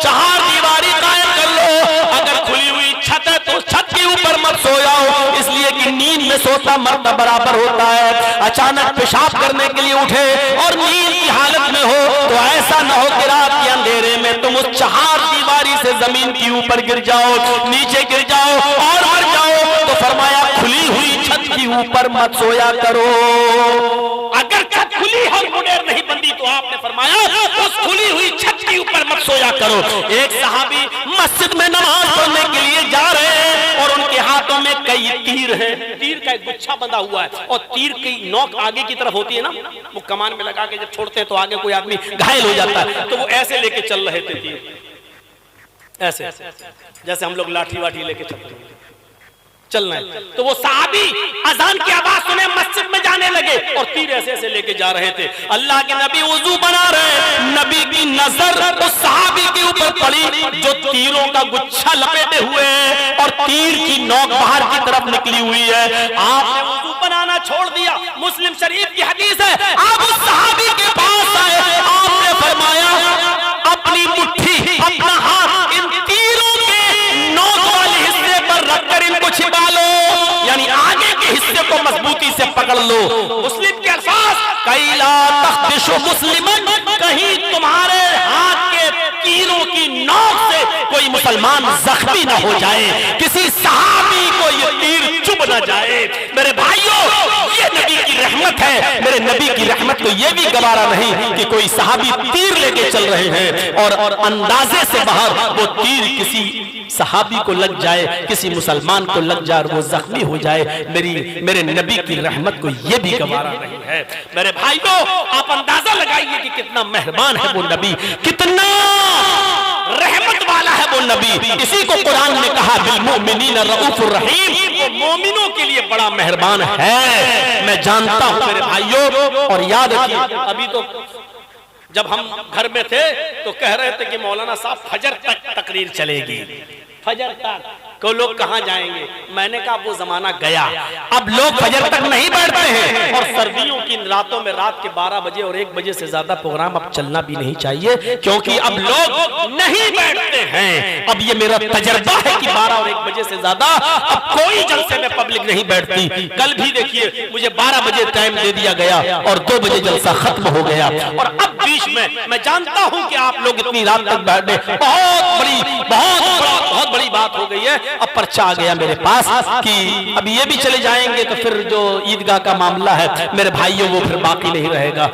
चहारदीवारी कायम कर लो। अगर खुली हुई छत है तो छत के ऊपर मत सो जाओ, इसलिए कि नींद में सोता मरना बराबर होता है। अचानक पेशाब करने के लिए उठे और नींद की हालत में हो तो ऐसा न हो कि रात के अंधेरे में तुम उस चहारदीवारी से जमीन के ऊपर गिर जाओ, नीचे गिर जाओ और मर जाओ। तो फरमाया खुली हुई छत के ऊपर मत सोया करो। अगर छत खुली और मुंडेर नहीं बंदी तो आपने फरमाया उस खुली हुई छत के ऊपर मत सोया करो। एक सहाबी मस्जिद में नमाज पढ़ने के लिए जा रहे हैं और उनके हाथों में कई तीर हैं, तीर का एक गुच्छा बंधा हुआ है और तीर की नोक आगे की तरफ होती है ना, वो कमान में लगा के जब छोड़ते हैं तो आगे कोई आदमी घायल हो जाता है, तो वो ऐसे लेके चल रहे थे तीर, ऐसे जैसे हम लोग लाठी वाठी लेके चलते हैं, चलना है। तो वो सहाबी अजान की आवाज सुने मस्जिद में जाने लगे और तीर ऐसे ऐसे लेके जा रहे थे। अल्लाह के नबी वुजू बना रहे, नबी की नजर उस सहाबी के ऊपर पड़ी जो तीरों का गुच्छा लपेटे हुए है और तीर की नोक बाहर की तरफ निकली हुई है। आपने वुजू बनाना छोड़ दिया। मुस्लिम शरीफ की हदीस है, आप उस सहाबी के पास आए, आपने फरमाया अपनी मुट्ठी, अपना हाथ इन तीरों के नोक वाले हिस्से पर रखकर इनको छिपा लो, यानी आगे के हिस्से को मजबूती से पकड़ लो। मुस्लिम के अल्फाज, कैला तख्दिशु मुस्लिमन, कहीं तुम्हारे हाथ के तीरों की नोक से कोई मुसलमान जख्मी ना हो जाए, किसी सहाबी को ये तीर चुभ ना जाए। मेरे भाइयों, ये नबी की रहमत है। मेरे नबी की रहमत को ये भी गवारा नहीं कि कोई सहाबी तीर लेके चल रहे हैं और अंदाजे से बाहर वो तीर किसी सहाबी को लग जाए, किसी मुसलमान को लग जाए और वो जख्मी हो जाए। मेरे नबी की रहमत को ये भी गवारा नहीं है। मेरे भाइयों, आप अंदाजा लगाइए कि कितना मेहरबान है वो नबी, कितना रहमत वाला है वो नबी। इसी को कुरान ने कहा बिलमुमिनीन रऊफुर रहीम, वो मोमिनों के लिए बड़ा मेहरबान है। मैं जानता हूं मेरे भाइयों, और याद रखिए अभी तो जब हम घर में थे तो कह रहे थे कि मौलाना साहब फजर तक तकरीर चलेगी, फजर तक को लोग कहां जाएंगे। मैंने कहा वो जमाना गया, अब लोग फजर तक नहीं बैठते हैं और सर्दियों की रातों में रात के 12 बजे और 1 बजे से ज्यादा प्रोग्राम अब चलना भी नहीं चाहिए, क्योंकि अब लोग नहीं बैठते हैं। अब ये मेरा तजर्बा है कि 12 और 1 बजे से ज्यादा अब कोई जलसे में पब्लिक तबलीग नहीं बैठती। कल भी देखिए मुझे 12 बजे टाइम दे दिया गया और 2 बजे जलसा खत्म हो गया, और अब बीच में मैं जानता हूं कि आप लोग इतनी रात तक बैठे, बहुत बड़ी बात हो गई है। अब पर्चा आ गया मेरे पास कि अब ये भी चले जाएंगे तो फिर जो ईदगाह का मामला है मेरे भाइयों वो फिर बाकी नहीं रहेगा।